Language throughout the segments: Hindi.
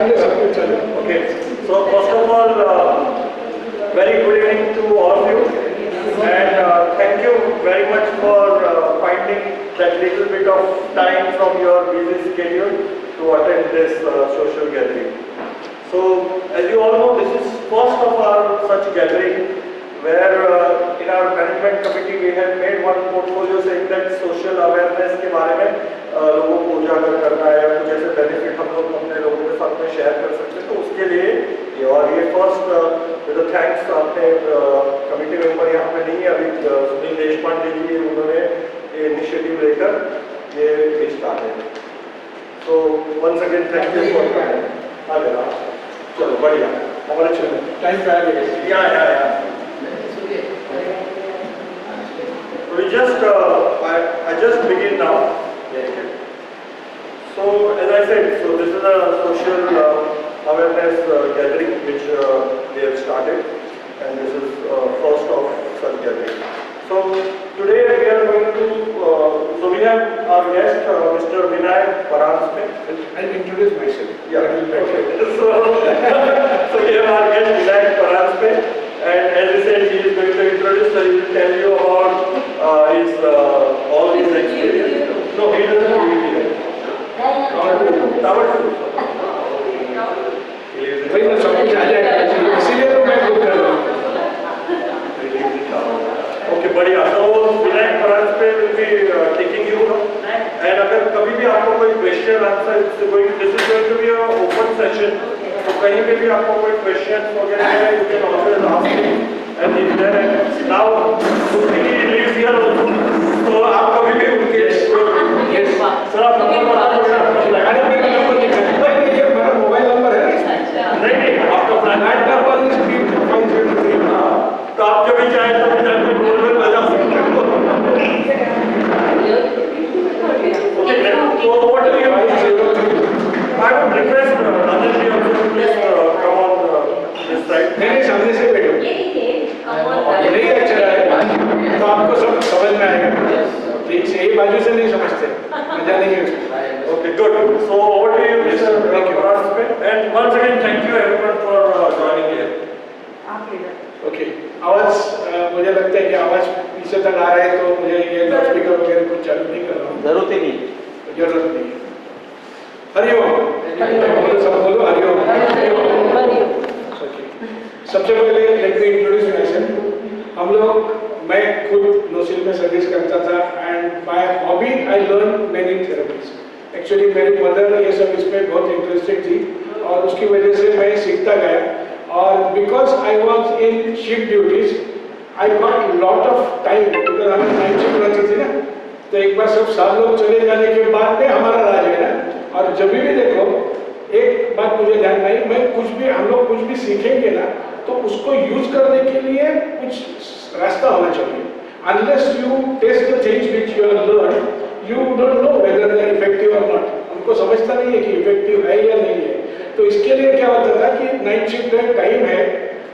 Okay, so first of all, very good evening to all of you, and thank you very much for finding that little bit of time from your busy schedule to attend this social gathering. So, as you all know, this is first of our such gathering where in our management committee we have made one portfolio saying that social awareness के बारे में लोगों को उजागर करना है या कुछ ऐसे बेनिफिट हम लोग अपने लोगों के साथ में शेयर कर सकते हैं, तो उसके लिए ये फर्स्ट विद थैंक्स अपने कमेटी मेंबर यहाँ पे नहीं है अभी, सुनील देशपांडे जी, उन्होंने ये इनिशिएटिव लेकर ये स्टार्ट है. तो once again thank you for coming. आ गया, चलो बढ़िया, हमारे चलो टाइम पे आ गए. या we just I just begin now. So as I said, so this is a social awareness gathering which we have started, and this is first of such gathering. So today we are going to so we have our guest Mr. Vinay Paranspe. I'll introduce myself. Yeah. Okay. So we have our guest Vinay Paranspe, and as I said, he is going to introduce. So he will tell you about his all his experience. No, he doesn't know it. भाई मैं सब कुछ आ जाएगा, इसीलिए तो मैं खुद कर रहा हूँ. ओके, बढ़िया. तो Vinayak Paranjpe will be taking you now, and अगर कभी भी आपको कोई question answer, this is going to be a open session, तो कहीं पे भी आपको कोई क्वेश्चन वगैरह है, you can always ask him, and if there is now he lives here also, तो आप कभी भी उनके सर आप नंबर बता दो. अरे मेरा नंबर लिखा है, नहीं ये मेरा मोबाइल नंबर है. नहीं आपका फ्लैट नंबर इज 503. तो आप जब भी चाहें तब जाकर बोल में बजा सकते हो. ओके, तो what do you 503. I would request Rajesh ji also to please come on this side. नहीं सामने से बैठो. नहीं अच्छा है, तो आपको सब समझ में आएगा. ठीक से यही बाजू से नहीं समझते, मजा नहीं है. Okay, good. So over to you, Mr. Paranspe, and once again thank you everyone for joining here. Okay, आवाज मुझे लगता है कि आवाज पीछे तक आ रहा है, तो मुझे ये लाउड स्पीकर वगैरह कुछ चालू नहीं कर रहा हूँ. जरूरत ही नहीं. जरूरत नहीं. हरिओम. बोलो सब बोलो हरिओम. सबसे पहले let me introduce myself. हम लोग, मैं खुद नोसिल में सर्विस करता था, and by hobby I learn many therapies. Actually मेरी मदर ये सब इसमें बहुत इंटरेस्टेड थी, और उसकी वजह से मैं सीखता गया. और because I was in shift duties, I got lot of time, because हमें नाइट शिफ्ट रहती थी ना. तो एक बार सब सात लोग चले जाने के बाद में हमारा राज है ना. और जब भी देखो, एक बात मुझे ध्यान नहीं, मैं कुछ भी, हम लोग कुछ भी सीखेंगे ना, तो उसको यूज करने के लिए कुछ रास्ता होना चाहिए. Unless you test the things which you have learn, you don't know whether they are effective और नॉट. उनको समझता नहीं है कि इफेक्टिव है या नहीं है. तो इसके लिए क्या होता था कि नाइट शिफ्ट का टाइम है,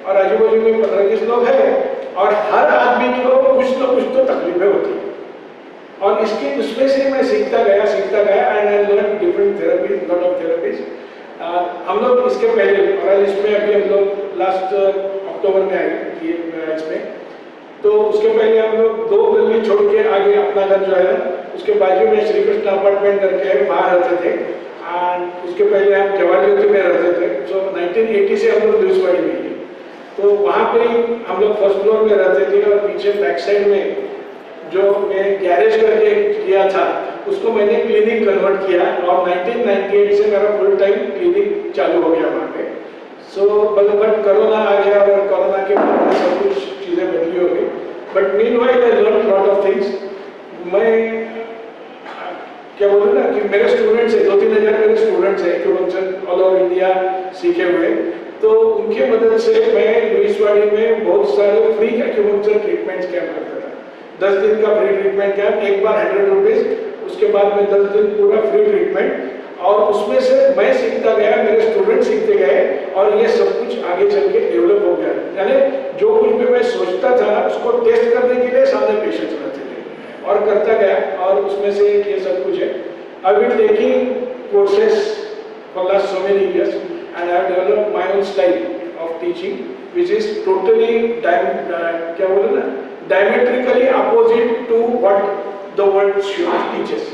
और आजू बाजू में 15-20 लोग हैं, और हर आदमी को कुछ ना कुछ तो तकलीफें होती है. और इसके उसमें से मैं सीखता गया, and I learn different therapies, lot of therapies. हम लोग इसके पहले, और इसमें अभी हम लोग लास्ट अक्टूबर में आए इसमें, तो उसके पहले हम लोग 2 गली छोड़ के आगे अपना घर जो है ना, उसके बाजू में श्री कृष्ण अपार्टमेंट करके बाहर रहते थे. एंड उसके पहले हम जवाहर ज्योति में रहते थे. सो 1980 से हम लोग लुइसवाड़ी में हैं. तो वहाँ पे हम लोग फर्स्ट फ्लोर में रहते थे, और पीछे बैक साइड में जो मैं गैरेज करके किया था, उसको मैंने क्लिनिक कन्वर्ट किया, और 1998 से मेरा फुल टाइम क्लिनिक चालू हो गया वहाँ पे. सो बट कोरोना आ गया, और कोरोना के बाद सब कुछ चीज़ें बदली हो गई. But meanwhile I learn lot of things. मैं क्या बोलूँ ना कि मेरे स्टूडेंट्स हैं, 2-3 हज़ार मेरे स्टूडेंट्स हैं एक्यूपंक्चर ऑल ओवर इंडिया सीखे हुए. तो उनके मदद से मैं लुइसवाड़ी में बहुत सारे फ्री एक्यूपंक्चर ट्रीटमेंट्स कैंप करता था. 10 दिन का फ्री ट्रीटमेंट कैंप, एक बार 100 रुपीज़, उसके बाद में 10 दिन पूरा फ्री ट्रीटमेंट. और उसमें से मैं सीखता गया, मेरे स्टूडेंट सीखते गए, और ये सब कुछ आगे चल के डेवलप हो गया. यानी जो कुछ भी मैं सोचता था ना, उसको टेस्ट करने के लिए सामने पेशेंट्स रहते थे, और करता गया, और उसमें से ये सब कुछ है. I will taking courses for last so many years. and I have developed my own style of teaching, which is totally क्या बोले ना, diametrically opposite to what the world teaches.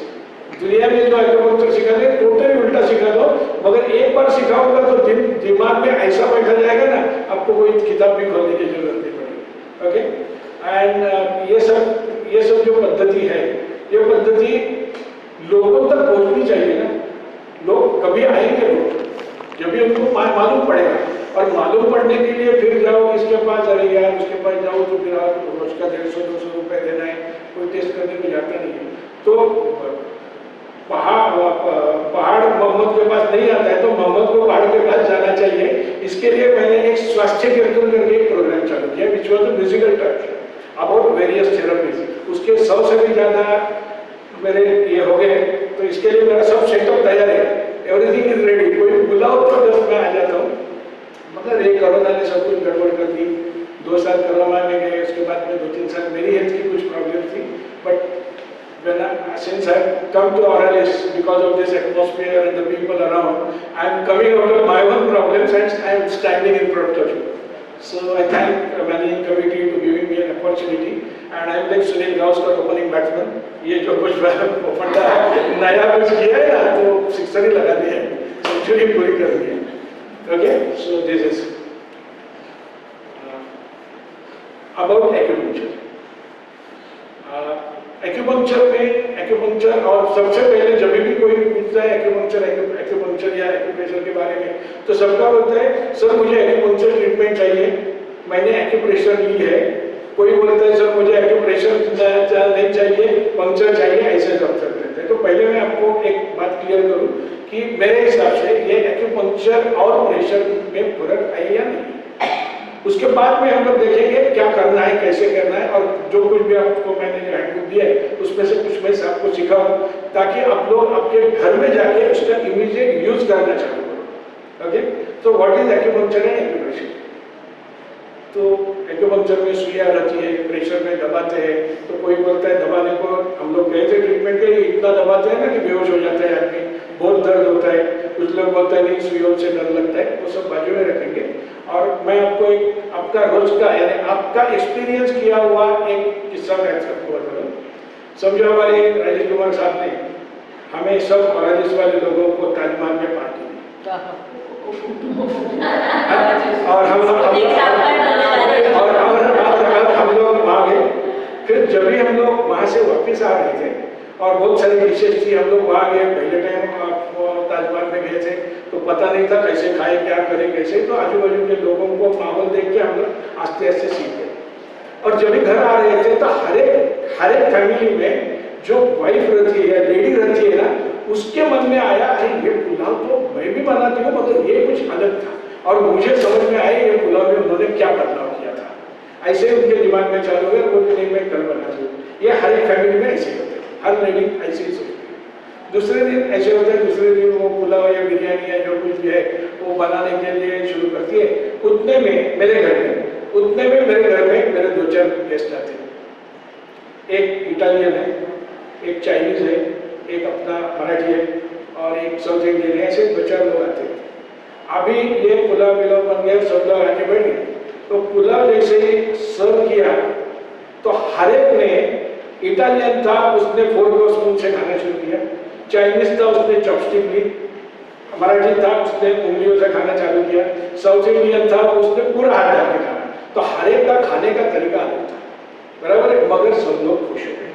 दुनिया में जो एक्यूपंक्चर सिखाते हैं टोटली उल्टा सिखा दो, मगर एक बार सिखाओगे तो दिमाग में ऐसा बैठा जाएगा ना, आपको कोई किताब भी खोलने की जरूरत नहीं पड़ेगी. ओके, एंड ये सब जो पद्धति है, ये पद्धति लोगों तक पहुंचनी चाहिए ना. लोग कभी आएंगे, लोग जब भी उनको मालूम पड़ेगा, और मालूम पड़ने के लिए फिर जाओ इसके पास, अरे यार उसके पास जाओ तो फिर आप रोज का 150-200 रुपये देना है, कोई टेस्ट करने को जाता नहीं है. तो पहाड़ मोहम्मद के पास नहीं आता है, तो मोहम्मद को पहाड़ के पास जाना चाहिए. इसके लिए मैंने एक स्वास्थ्य कीर्तन करके एक प्रोग्राम चालू किया, which was a musical touch about various therapies. उसके 100 से भी ज़्यादा मेरे ये हो गए. तो इसके लिए मेरा सब सेटअप तैयार है, एवरीथिंग इज रेडी. कोई बुलाओ तो जस्ट मैं आ जाता हूँ. मगर ये कोरोना ने सब कुछ गड़बड़ कर दी. 2 साल कोरोना में गए, उसके बाद में 2-3 साल मेरी हेल्थ की कुछ प्रॉब्लम थी. But since I have come to Auralis because of this atmosphere and the people around, I am coming out of my own problems and I am standing in front of you. So I thank the managing committee to giving me an opportunity, and I am like Sunil Gavaskar, opening batsman. ये जो कुछ फंडा है, नया कुछ किया है ना, तो सिक्सर ही लगा दिया है, सेंचुरी पूरी कर दी है. Okay, so this is about acupuncture. Acupuncture और सबसे पहले जब भी कोई पूछता है एक्यूपंक्चर या एक्यूप्रेशर के बारे में, तो सबका बोलता है सर मुझे एक्यूपंक्चर ट्रीटमेंट चाहिए, मैंने एक्यूप्रेशर ली है. कोई बोलता है सर मुझे एक्यूप्रेशर नहीं चाहिए, पंक्चर चाहिए, ऐसे डॉक्टर कहते हैं. तो पहले मैं आपको एक बात क्लियर करूं कि मेरे हिसाब से ये एक्यूपंक्चर और प्रेशर में फर्क है या नहीं. उसके बाद में हम लोग देखेंगे क्या करना है, कैसे करना है, और जो कुछ भी आपको मैंने जो हैंडबुक दिया है उसमें से कुछ मैं आपको सिखाऊं, ताकि आप लोग आपके घर में जाके उसका इमीडिएट यूज करना चालू करो. ओके, तो what is acupuncture and acupressure. तो एक्यूपंक्चर में सुइयां रहती है, प्रेशर में दबाते हैं. तो कोई बोलता है दबाने को, हम लोग गए थे ट्रीटमेंट के लिए, इतना दबाते हैं ना कि बेहोश हो जाता है आदमी, बहुत दर्द होता है. कुछ लोग बोलते हैं नहीं सुइयों से डर लगता है. वो सब बाजू में रखेंगे, और मैं आपको एक आपका रोज का यानी आपका एक्सपीरियंस किया हुआ एक किस्सा मैं आपको बता रहा हूँ. समझो हमारे राजेश कुमार साहब ने हमें सब राजेश वाले लोगों को ताजमहल में पार्टी दी, और हम लोग वहाँ गए. फिर जब भी हम लोग वहाँ से वापस आ रहे थे, और बहुत सारी डिशेज थी, हम लोग वहाँ गए. पहले टाइम ताजमहल में गए थे तो पता नहीं था कैसे खाए, क्या करें, कैसे. तो आजू बाजू के लोगों को माहौल देख के हम लोग आस्ते आस्ते सीख गए. और जब भी घर आ रहे थे तो हर एक फैमिली में जो वाइफ रहती है या लेडी रहती है ना, उसके मन में आया अरे ये पुलाव तो मैं भी बनाती हूँ, मगर ये कुछ अलग था, और मुझे समझ में आया ये पुलाव में उन्होंने क्या बदलाव किया था. ऐसे उनके दिमाग में चालू हुआ, वो नहीं मैं कल बनाती हूँ. ये हर एक फैमिली में ऐसे होते हैं, हर लेडी ऐसे ही सोचती है. दूसरे दिन ऐसे होता है, दूसरे दिन वो पुलाव या बिरयानी या जो कुछ भी है वो बनाने के लिए शुरू करती है. उतने में मेरे घर में मेरे 2-4 गेस्ट आते हैं. एक इटालियन है, एक चाइनीज है, एक अपना मराठी है, और एक साउथ इंडियन है. ऐसे 2-4 लोग आते हैं. अभी ये पुलाव बन गया, सब लोग आके बैठ गए. तो पुलाव जैसे ही सर्व किया तो हर एक ने, इटालियन था उसने फोर्क और स्पून से खाना शुरू किया, चाइनीज था उसने चॉपस्टिक ली, मराठी था उसने उंगलियों से खाना चालू किया, साउथ इंडियन था उसने पूरा हाथ डाल के खाना. तो हर एक का खाने का तरीका अलग था, बराबर है, मगर सब लोग खुश हो गए.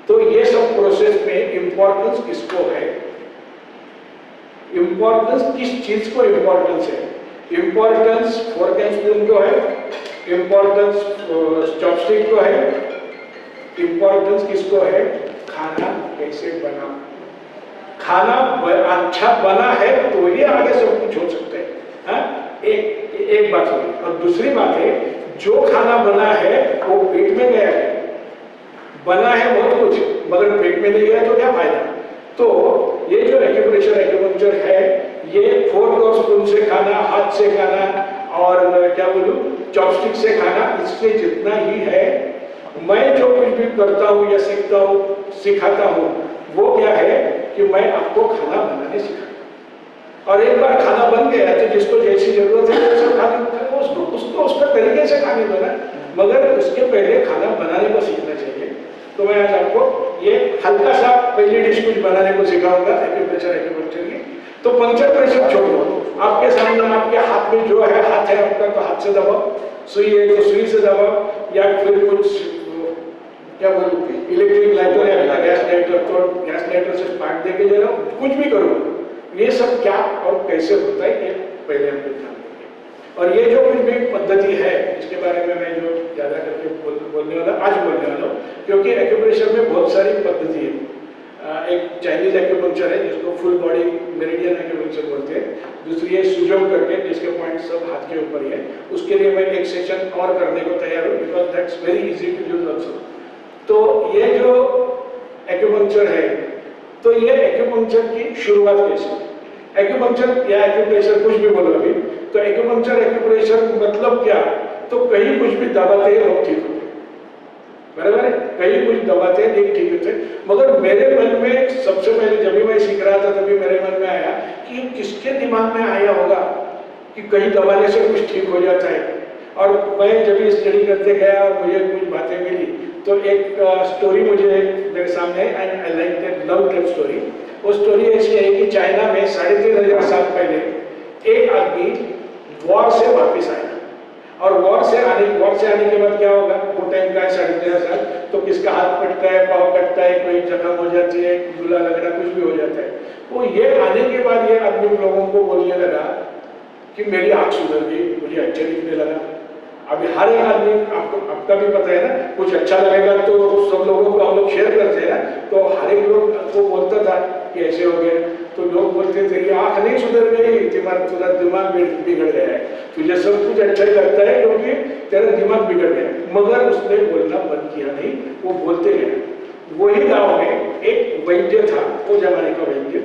तो ये सब प्रोसेस में इंपॉर्टेंस किसको है, इंपॉर्टेंस किस चीज को इंपॉर्टेंस है. इंपॉर्टेंस फोर्क एंड स्पून को है, इंपॉर्टेंस चॉपस्टिक को है, इंपॉर्टेंस किसको है, खाना कैसे बना. खाना अच्छा बना है तो ये आगे सब कुछ हो सकता है. हाँ? एक बात होगी. और दूसरी बात है, जो खाना बना है वो पेट में गया है, बना है बहुत कुछ मगर पेट में नहीं गया तो क्या फायदा. तो ये जो एक्यूपंक्चर है, ये फोर्क और स्पून से खाना, हाथ से खाना, और क्या बोलूं चॉपस्टिक से खाना, इससे जितना ही है. मैं जो कुछ भी करता हूँ या सीखता हूँ, सिखाता हूँ, वो क्या है कि मैं आपको खाना बनाने सिखाता हूँ. और एक बार खाना गया तो जिसको जैसी जरूरत है वैसा खाने उसको उसका तरीके से खाने दो ना, मगर उसके पहले खाना बनाने को सीखना चाहिए। तो मैं आज आपको ये हल्का सा पहली डिश कुछ बनाने को सिखाऊंगा एक्यूप्रेशर की। तो पंक्चर प्रेशर छोड़ दो, आपके सामने आपके हाथ में जो है, हाथ है आपका तो हाथ से दबाओ, सुई है तो सुई से दबाओ, या फिर कुछ क्या बोलूं इलेक्ट्रिक लाइटर या गैस लाइटर, तो गैस लाइटर से स्पार्क देके जा रहा हूं, कुछ भी करो। ये सब क्या और कैसे होता है ये पहले हम ध्यान देंगे। और ये जो कुछ भी पद्धति है इसके बारे में मैं जो ज्यादा करके बोलने वाला हूँ, क्योंकि एक्यूप्रेशर में बहुत सारी पद्धति है। एक चाइनीज एक्यूपंक्चर है जिसको फुल बॉडी मेरिडियन एक्यूपंक्चर बोलते हैं, दूसरी है सुजोग करके जिसके पॉइंट सब हाथ के ऊपर ही है। उसके लिए मैं एक सेशन और करने को तैयार हूँ, because that's very easy to use also. तो ये जो एक्यूपंक्चर है, तो ये एक्यूपंक्चर की शुरुआत कैसे? एक्यूपंक्चर या एक्यूप्रेशर कुछ भी बोलो अभी, तो एक्यूप्रेशर मतलब क्या? तो कहीं कुछ भी दबाते हैं लोग ठीक होते, बराबर है, कहीं कुछ दबाते हैं ठीक ठीक होते। मगर मेरे मन में सबसे पहले जब भी मैं सीख रहा था तभी मेरे मन में आया कि किसके दिमाग में आया होगा कि कहीं दबाने से कुछ ठीक हो जाता है। और मैं जब भी स्टडी करते गया और मुझे कुछ बातें मिली, तो एक स्टोरी मुझे मेरे सामने है, and I like that, love that story. वो स्टोरी ऐसी है कि चाइना में 3500 साल पहले एक आदमी वॉर से वापस आया, और वॉर से आने के बाद क्या होगा, वो टाइम का 3500 साल, तो किसका हाथ कटता है, पाँव कटता है, कोई जख्म हो जाती है, झूला लगना, कुछ भी हो जाता है। तो ये आने के बाद ये आदमी लोगों को बोलने लगा कि मेरी आँख सुधर गई, मुझे अच्छा दिखने लगा। अभी हर एक आदमी, आपका भी पता है ना, कुछ अच्छा लगेगा तो सब लोगों को हम लोग शेयर करते हैं ना, तो हर एक लोग को बोलता था कि ऐसे हो गया, तो लोग बोलते थे कि आँख नहीं सुधर गई, तुम्हारा दिमाग बिगड़ गया है, तुझे सब कुछ अच्छा ही लगता है क्योंकि तेरा दिमाग बिगड़ गया। मगर उसने बोलना बंद किया नहीं, वो बोलते गए। वही गाँव में एक वैद्य था, वो जमाने का वैद्य,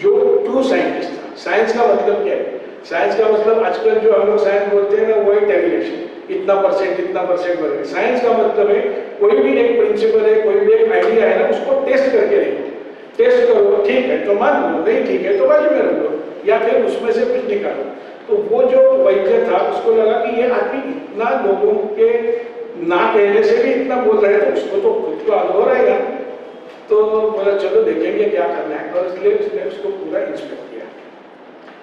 जो ट्रू साइंटिस्ट था। साइंस का मतलब क्या है? साइंस का मतलब आजकल जो हम लोग साइंस बोलते हैं ना, वही टेबुलेशन, इतना परसेंट वगैरह। साइंस का मतलब है कोई भी एक प्रिंसिपल है, कोई भी एक आइडिया है ना, उसको टेस्ट करके देखो। टेस्ट करो, ठीक है तो मान लो, नहीं ठीक है तो बाजू में रख लो, या फिर उसमें से कुछ निकालो। तो वो जो वैद्य था उसको लगा कि ये आदमी इतना लोगों के ना कहने से भी इतना बोल रहे हैं, तो उसको तो खुद को अनुभव रहेगा। तो बोला चलो देखेंगे क्या करना है, और इसलिए उसने उसको पूरा इंस्पेक्ट किया।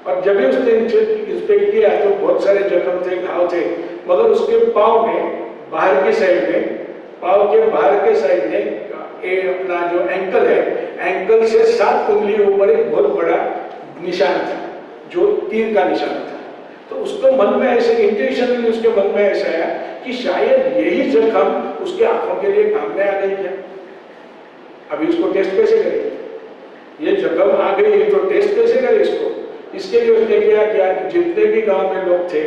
और जब भी उसने इंस्पेक्ट किया तो बहुत सारे जख्म थे, घाव थे, मगर उसके पाँव में बाहर की साइड में, पाँव के बाहर के साइड में अपना जो एंकल है, एंकल से 7 उंगली ऊपर एक बहुत बड़ा निशान था, जो तीर का निशान था। तो उसको मन में ऐसे इंट्यूशनली उसके मन में ऐसा आया कि शायद यही जख्म उसके आंखों के लिए काम में आ गई क्या। अभी उसको टेस्ट कैसे करें? ये जख्म आ गई तो टेस्ट कैसे करें इसको? इसके लिए उसने क्या किया कि जितने भी गांव में लोग थे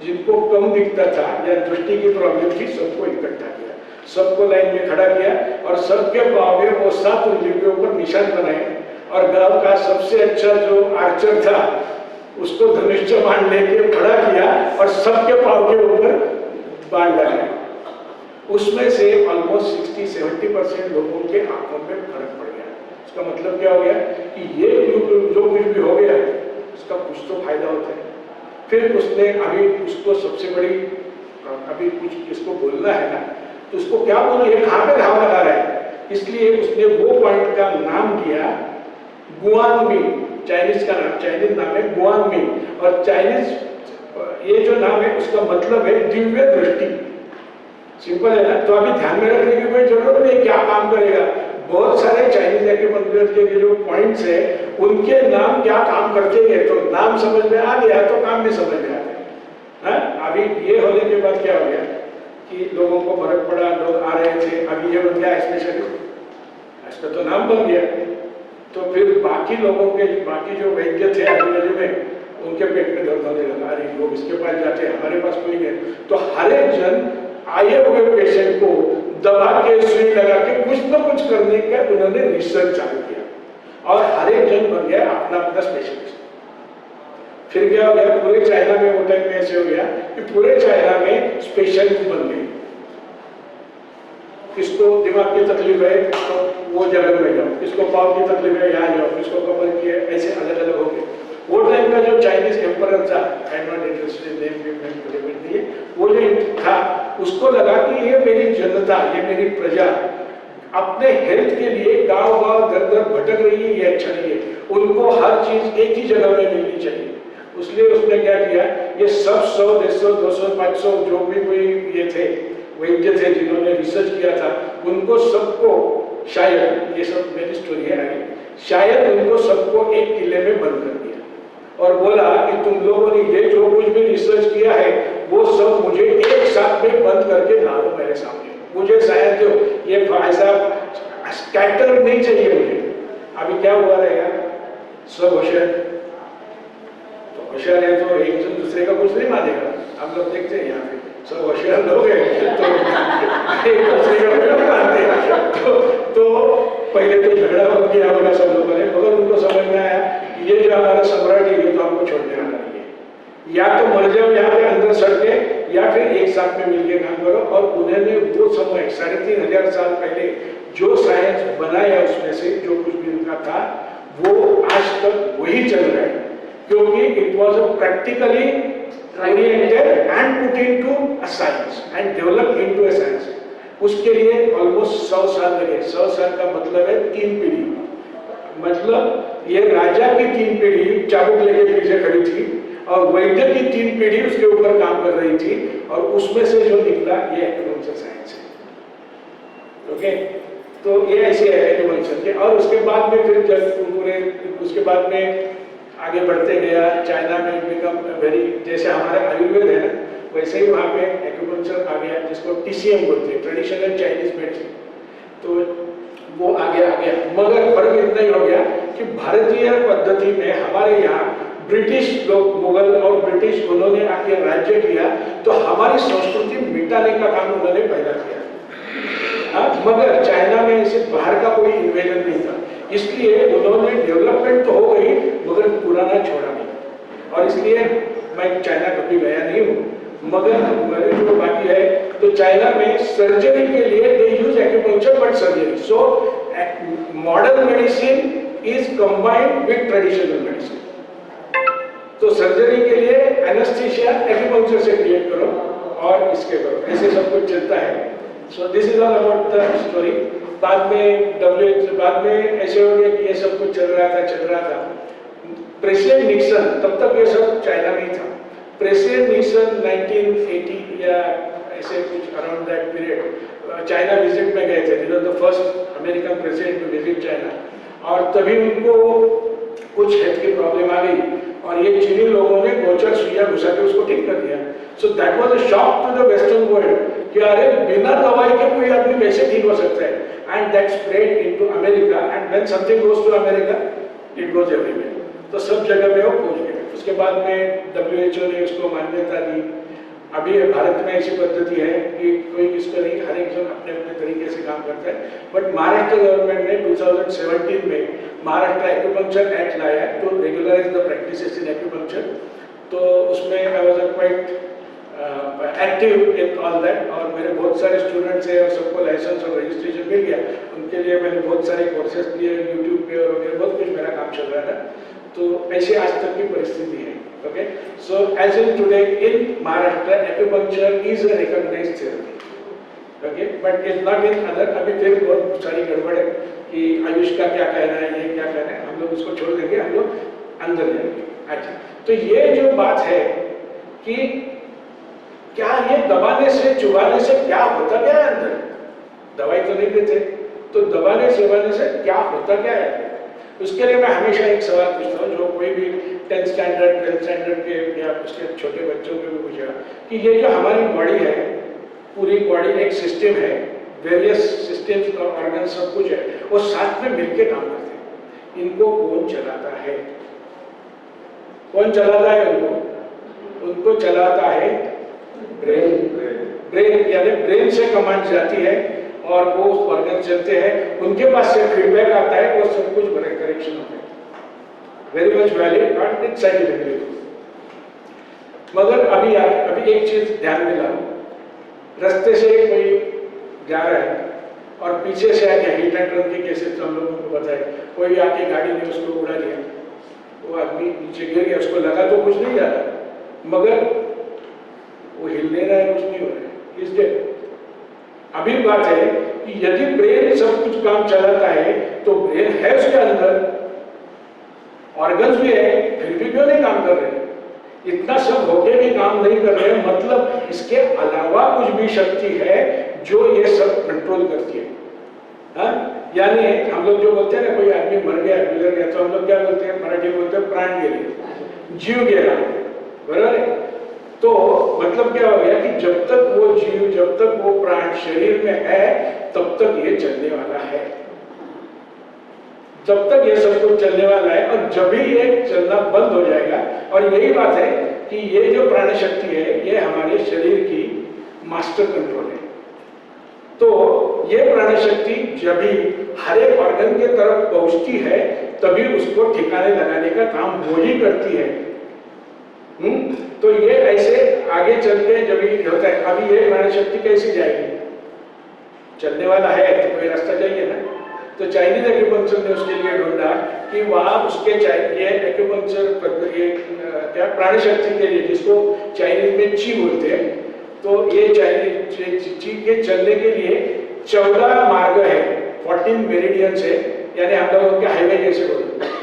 जिनको कम दिखता था या दृष्टि की प्रॉब्लम थी, सबको इकट्ठा किया, सबको लाइन में खड़ा किया, और सबके पाँव में वो 7 उंगली के ऊपर निशान बनाए। और गांव का सबसे अच्छा जो आर्चर था उसको धनुष बाण लेके खड़ा किया और सबके पाँव के ऊपर बाण लगाया। उसमें से ऑलमोस्ट 60-70% लोगों के आंखों में फर्क पड़ गया। इसका मतलब क्या हो गया कि ये जो कुछ भी हो गया उसका कुछ तो फायदा होता है। फिर उसने अभी उसको सबसे बड़ी, अभी कुछ इसको बोलना है ना, तो उसको क्या बोलो, ये कहाँ पे घाव लगा रहा है, इसलिए उसने वो पॉइंट का नाम दिया गुआनमिंग। चाइनीज का नाम, चाइनीज नाम है गुआनमिंग, और चाइनीज ये जो नाम है उसका मतलब है दिव्य दृष्टि। सिंपल है ना। तो अभी ध्यान में रखने की कोई जरूरत नहीं, क्या काम करेगा। बहुत सारे चाइनीज एक्यूपंक्चर के जो पॉइंट्स है उनके नाम क्या काम करते हैं, तो नाम समझ में आ गया तो काम भी समझ में आ गया। अभी ये होने के बाद क्या हो गया कि लोगों को फर्क पड़ा, लोग आ रहे थे, अभी ये बन गया स्पेशलिस्ट, इसका तो नाम बन गया। तो फिर बाकी लोगों के, बाकी जो वैद्य थे आजू बाजू में, उनके पेट में दर्द होने लगा, अरे लोग इसके पास जाते हैं, हमारे पास कोई नहीं। तो हर एक जन आए हुए पेशेंट को दबा के, सुई लगा के कुछ न कुछ करने का उन्होंने रिसर्च चालू किया, और हर एक जन बन गया अपना अपना स्पेशलिस्ट। फिर क्या हो गया, पूरे चाइना में वो टाइम में ऐसे हो गया कि पूरे चाइना में स्पेशलिस्ट बन गए। किसको दिमाग की तकलीफ है तो वो जगह में जाओ, किसको पाँव की तकलीफ है यहाँ जाओ, किसको कमर की है, ऐसे अलग अलग हो गए। वो टाइम का जो चाइनीज एम्परर था, I am not interested name, वो जो था, उसको लगा कि ये मेरी जनता, ये मेरी प्रजा अपने हेल्थ के लिए गांव गांव दर दर भटक रही है, ये अच्छा नहीं है, उनको हर चीज एक ही जगह में मिलनी चाहिए। इसलिए उसने क्या किया, ये सब 100, 150, 200, 500 जो भी कोई ये थे वैद्य थे जिन्होंने रिसर्च किया था, उनको सबको, शायद ये सब मेरी स्टोरी है आगे, शायद उनको सबको एक किले में बंद कर दिया और बोला कि तुम लोगों ने ये जो कुछ भी रिसर्च किया है वो सब मुझे एक साथ में बंद करके ला दो मेरे सामने, मुझे शायद जो ये ऐसा स्कैटर नहीं चाहिए मुझे। अभी क्या हुआ रहेगा, सब होशियार, तो होशियार है तो एक दूसरे का कुछ नहीं मानेगा, हम लोग देखते हैं यहाँ पे सब होशियार लोग हैं तो एक दूसरे का कुछ नहीं मानते, तो पहले तो झगड़ा हो गया हमारा सब लोगों ने, मगर उनको समझ में आया कि ये जो हमारा सम्राट है ये तो हमको छोड़ने वाला नहीं है, या तो मर जाओ यहाँ पे अंदर सड़ के, या फिर एक साथ में मिलकर काम करो। और उन्होंने वो समय 3500 साल पहले जो साइंस बनाया उसमें से जो कुछ भी उनका था वो आज तक वही चल रहा है, क्योंकि it was a practically oriented and put into a science and developed into a science। उसके लिए ऑलमोस्ट 100 साल लगे। 100 साल का मतलब है 3 पीढ़ी, मतलब ये राजा की 3 पीढ़ी चाबुक लेके पीछे खड़ी थी और वैद्य की 3 पीढ़ी उसके ऊपर काम कर रही थी, और उसमें से जो निकला ये एक्यूपंक्चर साइंस है। ओके, तो ये ऐसे है एक्यूपंक्चर के। और उसके बाद में फिर जब पूरे उसके बाद में आगे बढ़ते गया, चाइना में बिकम वेरी, जैसे हमारा आयुर्वेद है ना वैसे ही वहाँ पे एक्यूपंक्चर आ गया, जिसको TCM बोलते हैं, ट्रेडिशनल चाइनीज मेडिसिन, तो वो आ गया। मगर फर्क इतना ही हो गया कि भारतीय पद्धति में हमारे यहाँ ब्रिटिश लोग, मुगल और ब्रिटिश, उन्होंने आके राज्य किया तो हमारी संस्कृति मिटाने का काम उन्होंने पहला किया। मगर चाइना में इसे बाहर का कोई इन्वेजन नहीं था, इसलिए उन्होंने डेवलपमेंट तो हो गई मगर पुराना छोड़ा नहीं। और इसलिए मैं चाइना कभी गया नहीं हूँ, मगर मेरे जो बाकी है तो चाइना में सर्जरी के लिए they use acupuncture but surgery, so modern medicine is combined with traditional medicine. तो सर्जरी के लिए एनेस्थीसिया एक्यूपंक्चर से क्रिएट करो और इसके करो, ऐसे सब कुछ चलता है। सो this is all about the story. बाद में बाद में ऐसे हो गया कि ये सब कुछ चल रहा था। प्रेसिडेंट निक्सन, तब तक ये सब चाइना में ही था। प्रेसिडेंट निक्सन 1980 या ऐसे कुछ around that period China visit में गए थे। He was the first American president to visit China, और तभी उनको कुछ हेल्थ की प्रॉब्लम आ गई और ये चीनी लोगों ने गोचर सुइया घुसा के उसको ठीक कर दिया। So that was a shock to the western world कि अरे बिना दवाई के कोई आदमी कैसे ठीक हो सकता है, and that spread into America, and when something goes to America it goes everywhere. तो सब जगह में वो पहुंच गए। उसके बाद में WHO ने उसको मान्यता दी। अभी भारत में ऐसी पद्धति है कि कोई किसको नहीं, हर एक जन अपने अपने तरीके से काम करता है। बट महाराष्ट्र गवर्नमेंट ने 2017 में महाराष्ट्र एक्यूपंक्चर एक्ट लाया to regularise the practices in acupuncture. तो उसमें I was quite active in all that, और मेरे बहुत सारे स्टूडेंट्स हैं और सबको लाइसेंस और रजिस्ट्रेशन मिल गया। उनके लिए मैंने बहुत सारे कोर्सेज दिए यूट्यूब पे और वगैरह, बहुत कुछ मेरा काम चल रहा था। तो ऐसे आज तक की परिस्थिति है। Okay, so as in today in Maharashtra acupuncture is a recognised therapy, okay, but is not in other. अभी फिर बहुत सारी गड़बड़ है कि आयुष का क्या कहना है, ये क्या कहना है, हम लोग उसको छोड़ देंगे, हम लोग अंदर जाएंगे। अच्छा, तो ये जो बात है कि क्या ये दबाने से चुबाने से क्या होता क्या है अंदर, दवाई तो नहीं देते, तो दबाने चुबाने से क्या होता क्या है, उसके लिए मैं हमेशा एक सवाल पूछता हूँ, जो कोई भी 10th स्टैंडर्ड 12th स्टैंडर्ड के या उसके छोटे बच्चों को भी पूछेगा कि ये जो हमारी बॉडी है, पूरी बॉडी एक सिस्टम है, वेरियस सिस्टम्स और ऑर्गन सब कुछ है, वो साथ में मिलके काम करते हैं। इनको कौन चलाता है? कौन चलाता है उनको? उनको चलाता है ब्रेन। ब्रेन यानी ब्रेन से कमांड जाती है और वो ऑर्गन चलते हैं, उनके पास से फीडबैक आता है और सब कुछ बड़े करेक्शन होते हैं। Very much valid, not it scientifically. मगर अभी एक चीज ध्यान में लाओ, रास्ते से कोई जा रहा है और पीछे से आके हिट एंड रन के केसेस हम लोगों को बताए, कोई आके गाड़ी ने उसको उड़ा दिया, वो आदमी नीचे गिर गया, उसको लगा तो कुछ नहीं जा रहा, मगर वो हिल नहीं रहा है, कुछ नहीं हो रहा है, इस डेड। अभी बात है कि यदि ब्रेन सब कुछ काम चलाता है तो ब्रेन है उसके अंदर, ऑर्गन्स भी है, फिर भी क्यों नहीं काम कर रहे? इतना सब होके भी काम नहीं कर रहे, मतलब इसके अलावा कुछ भी शक्ति है जो ये सब कंट्रोल करती है। हाँ? यानी हम लोग जो बोलते हैं ना, कोई आदमी मर गया, गुजर गया, तो हम लोग क्या बोलते हैं, मराठी में बोलते हैं प्राण गेले, जीव गेला, बराबर है? तो मतलब क्या हो गया कि जब तक वो जीव, जब तक वो प्राण शरीर में है, तब तक ये चलने वाला है, जब तक ये सब कुछ चलने वाला है। और जब भी ये चलना बंद हो जाएगा, और यही बात है कि ये जो प्राण शक्ति है, ये हमारे शरीर की मास्टर कंट्रोल है। तो ये प्राण शक्ति जब भी हर एक ऑर्गन के तरफ पहुंचती है, तभी उसको ठिकाने लगाने का काम वो ही करती है। तो ये ऐसे आगे चल के जब भी होता है, अभी ये प्राण शक्ति कैसे जाएगी? चलने वाला है तो कोई रास्ता चाहिए ना। तो चाइनीज एक्यूपंक्चर ने उसके लिए ढूंढा कि वहां उसके ये एक्यूपंक्चर ये क्या प्राण शक्ति के लिए, जिसको चाइनीज में ची बोलते हैं, तो ये चाइनीज ची के चलने के लिए 14 मार्ग है, 14 मेरिडियंस है, यानी हम लोग उनके हाईवे जैसे बोलते हैं।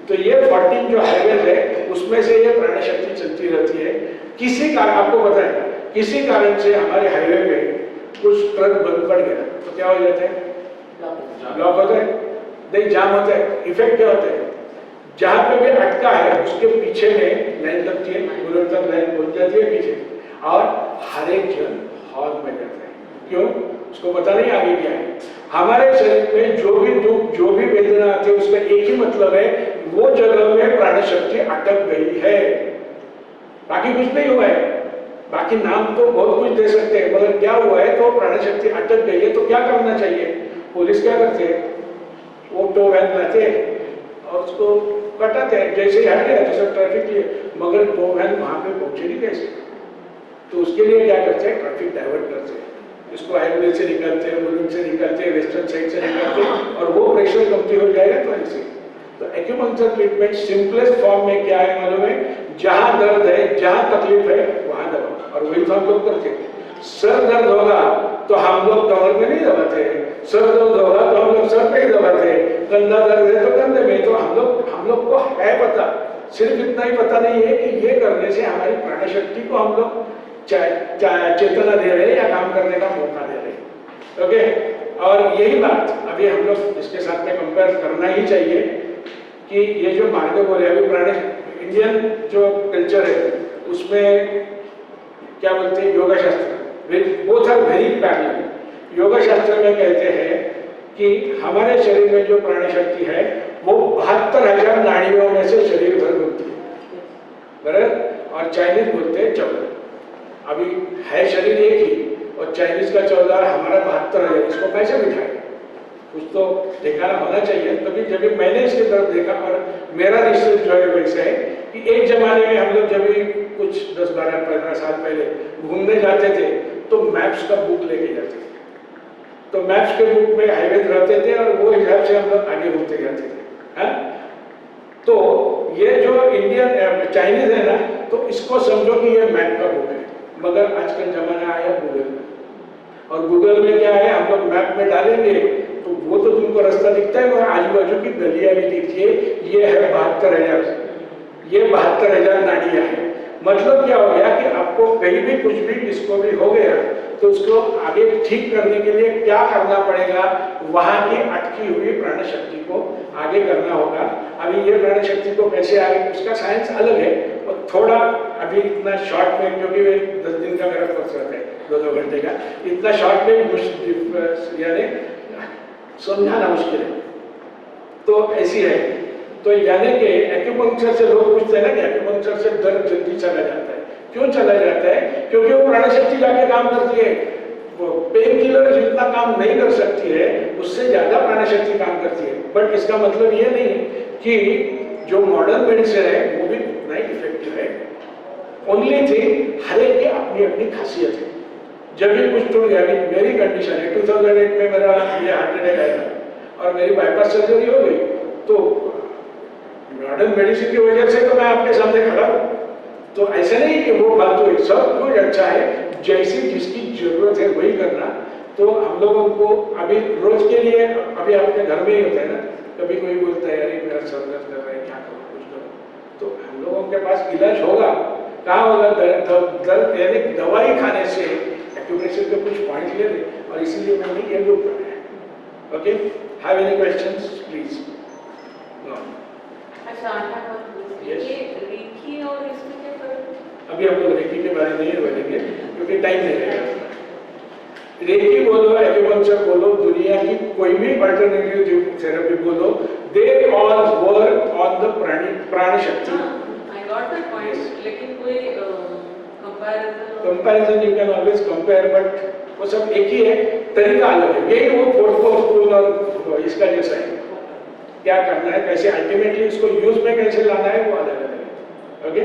तो ये 14 जो हाईवे है, उसमें से ये प्राण शक्ति चलती रहती है। किसी कारण, आपको पता है, किसी कारण से हमारे हाईवे पे कुछ ट्रक बंद पड़ गया तो क्या हो जाता है? ब्लॉक होता है, नहीं जाम होता है। इफेक्ट क्या होता है? जहां पे भी अटका है उसके पीछे में लाइन लगती है, बुलेट तक लाइन पहुंच जाती है पीछे, और हर एक जन हॉल में जाता है। क्यों? उसको पता नहीं आगे क्या है। हमारे शरीर में जो भी दुख, जो भी वेदना आती है, उसका एक ही मतलब है, वो जगह में प्राण शक्ति अटक गई है, बाकी कुछ नहीं हुआ है। बाकी नाम तो बहुत कुछ दे सकते हैं, मगर क्या हुआ है? तो प्राण शक्ति अटक गई है। तो क्या करना चाहिए? पुलिस क्या करते हैं? वो टो वैन लाते हैं और उसको कटाते हैं, जैसे ही हट गया जैसे ट्रैफिक लिए, मगर टो वैन वहां पे पहुंचे नहीं कैसे? तो उसके लिए क्या करते हैं? ट्रैफिक डाइवर्ट करते हैं, इसको हाईवे से निकलते हैं, मुलुंड से निकलते हैं, वेस्टर्न साइड से निकलते हैं, और वो प्रेशर कमती हो जाएगा। तो ऐसे तो एक्यूपंक्चर ट्रीटमेंट सिंपलेस्ट फॉर्म में क्या है मालूम है? जहां दर्द है, जहां तकलीफ है, वहां दबाओ। और वही तो हम लोग करते हैं। सर दर्द होगा तो हम लोग कमर में नहीं दबाते, सर दर्द होगा तो हम लोग सर पे ही दबाते, कंधा दर्द है तो कंधे में। तो हम लोग को है पता, सिर्फ इतना ही पता नहीं है कि ये करने से हमारी प्राण शक्ति को हम लोग चेतना दे रहे हैं या काम करने का मौका दे रहे हैं। ओके, और यही बात अभी हम लोग इसके साथ में कंपेयर करना ही चाहिए कि ये जो मार्ग बोले अभी प्राण, इंडियन जो कल्चर है उसमें क्या बोलते हैं? Yoga shastra, both are very parallel. Yoga shastra में कहते हैं कि हमारे शरीर में जो प्राण शक्ति है वो 72,000 नाड़ियों में से शरीर भर घूमती है, बराबर। और चाइनीज बोलते हैं 14। अभी है शरीर एक ही, और चाइनीज का 14, हमारा 72,000। इसको कैसे बिठाए? कुछ तो ठिकाना होना चाहिए। तभी जब मैंने इसकी तरफ देखा, और मेरा रिसर्च जो है वैसे है कि एक जमाने में हम लोग जब भी कुछ 10, 12, 15 साल पहले घूमने जाते थे तो मैप्स का बुक लेके जाते थे। तो मैप्स के बुक में हाईवे रहते थे और वो हिसाब से हम लोग आगे घूमते जाते थे। हाँ? तो ये जो इंडियन चाइनीज है ना, तो इसको समझो कि ये मैप का बुक है, मगर आजकल जमाना आया गूगल में, और गूगल में क्या है? हम लोग मैप में डालेंगे तो वो तो तुमको रास्ता दिखता है, मगर आजू बाजू की गलियां भी दिखती है। ये है 72,000, ये 72,000 नाड़ियां है। मतलब क्या हो गया कि आपको कहीं भी कुछ भी किसको भी हो गया तो उसको आगे ठीक करने के लिए क्या करना पड़ेगा? वहां की अटकी हुई प्राण शक्ति को आगे करना होगा। अभी ये प्राण शक्ति को कैसे आगे, उसका साइंस अलग है, और थोड़ा अभी इतना शॉर्ट में, क्योंकि 10 दिन का मेरा कोर्स रहता है, 2-2 घंटे का, इतना शॉर्ट में यानी समझाना मुश्किल है। तो ऐसी है। तो यानी कि एक्यूपंक्चर से लोग पूछते हैं ना कि एक्यूपंक्चर से दर्द जल्दी चला जाता है। क्यों चला जाता है? क्योंकि वो प्राण शक्ति जाके काम करती है। वो पेन किलर जितना काम नहीं कर सकती है, उससे ज्यादा प्राण शक्ति काम करती है। बट इसका मतलब ये नहीं कि जो मॉडर्न मेडिसिन है वो भी उतना ही इफेक्टिव है। ओनली थिंग, हर एक की अपनी अपनी खासियत है। जब भी कुछ टूट गया, मेरी कंडीशन है 2008 में मेरा ये हार्ट अटैक आया और मेरी बाईपास सर्जरी हो गई, तो मॉडर्न मेडिसिन की वजह से तो मैं आपके सामने खड़ा हूँ। तो ऐसा नहीं कि वो फालतू है, सब कुछ अच्छा है, जैसी जिसकी जरूरत है वही करना। तो हम लोगों को अभी रोज के लिए, अभी आपके घर में ही होता है ना, कभी कोई बोलता है अरे मेरा सर दर्द कर रहा है, क्या करो, कुछ करो, तो हम लोगों के पास इलाज होगा। कहाँ होगा? दर्द यानी दवाई खाने से एक्यूप्रेशर के कुछ पॉइंट ले रहे, और इसीलिए मैंने ये ग्रुप बनाया। Okay, have any questions please? No. अच्छा, Yes. ये रेखी और इसमें क्या फर्क है? अभी हम लोग रेकी के बारे में नहीं बोलेंगे क्योंकि टाइम नहीं रहेगा। रेकी बोलो, एक्यूपंक्चर बोलो, दुनिया की कोई भी अल्टरनेटिव थेरेपी बोलो, they all work on the प्राण शक्ति। I got that point, लेकिन कोई comparison you can always compare, but वो सब एक ही है, तरीका अलग है। यही वो फोर्थ स्कूल और इसका जैसा है, क्या करना है, कैसे अल्टीमेटली इसको यूज में कैसे लाना है, वो अलग अलग है। Okay,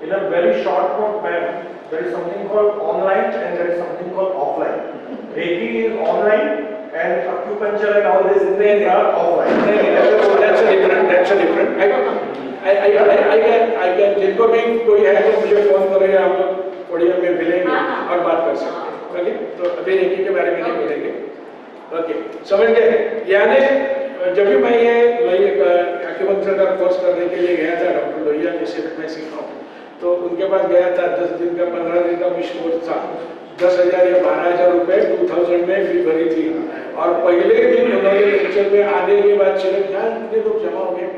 In a very short note, ma'am, there is something called online and there is something called offline. Reiki is online and acupuncture and all these things are offline. that's a different. I can जिनको भी कोई है तो मुझे फोन करेगा, हम लोग पोडियम में मिलेंगे और बात कर सकते हैं। ओके, तो अभी रेकी के बारे में नहीं बोलेंगे। ओके, समझ गए? यानी जब भी मैं ये एक्यूपंक्चर का कोर्स करने के लिए गया था डॉक्टर लोहिया के सिर्फ मैं सीखा, तो उनके पास गया था, 10 दिन का 15 दिन का विश कोर्स था, 10,000 या 12,000 रुपए 2000 में फी भरी थी। और पहले दिन उन्होंने लेक्चर में आने के बाद चले यार इतने लोग जमा हो गए,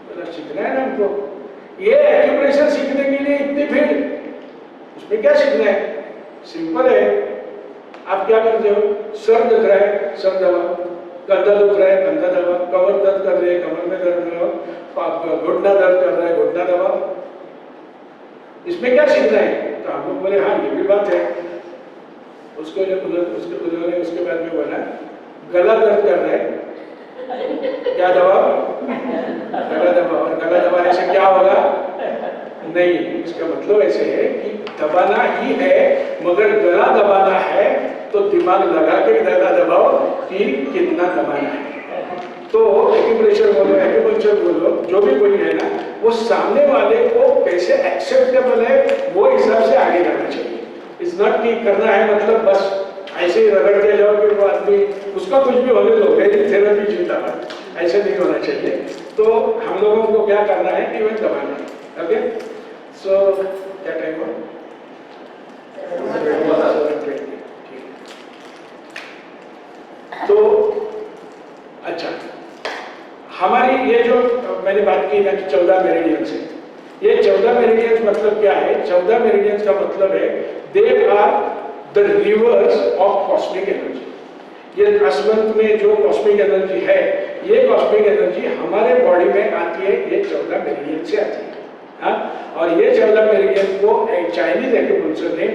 मतलब सीखना है ना हमको, ये एक्यूप्रेशर सीखने के लिए इतनी भीड़, उसमें क्या सीखना है? सिंपल है, आप क्या करते हो, सर दुख रहा है सर दबाओ, कंधा दुख रहा है कंधा दबाओ, कमर दर्द कर रही है कमर में दर्द दबाओ, घुटना दर्द कर रहा है घुटना दबाओ। इसमें क्या सीखना है? तो हम लोग बोले हाँ ये भी बात है। उन्होंने उसके बाद में बोला गला दर्द कर रहा है, क्या दबाओ? गला दबाओ, और गला दबाने से क्या होगा? नहीं, इसका मतलब ऐसे है कि दबाना ही है, मगर गला दबाना है तो दिमाग लगा के गला दबाओ कि कितना दबाना है। तो एक्यूप्रेशर बोलो, एक्यूपंक्चर बोलो, जो भी कोई है ना, वो सामने वाले को कैसे एक्सेप्टेबल है वो हिसाब से आगे जाना चाहिए। इट्स नॉट कि करना है मतलब बस ऐसे ही रगड़ते जाओ कि वो आदमी उसका कुछ भी होने दो, मेरी थेरेपी जिंदाबाद, ऐसे नहीं होना चाहिए। तो हम लोगों को क्या करना है कि वह दबाना है। ओके, सो क्या टाइम हो? तो अच्छा, हमारी ये जो मैंने बात की ना कि 14 मेरिडियंस है, ये 14 मेरिडियंस मतलब क्या है? 14 मेरिडियंस का मतलब है they are the rivers of cosmic energy. ये असमंत में जो कॉस्मिक एनर्जी है, ये कॉस्मिक एनर्जी हमारे बॉडी में आती है, ये 14 मेरिडियन से आती है। हाँ, और ये 14 मेरिडियन को चाइनीज एक्यूपंक्चर ने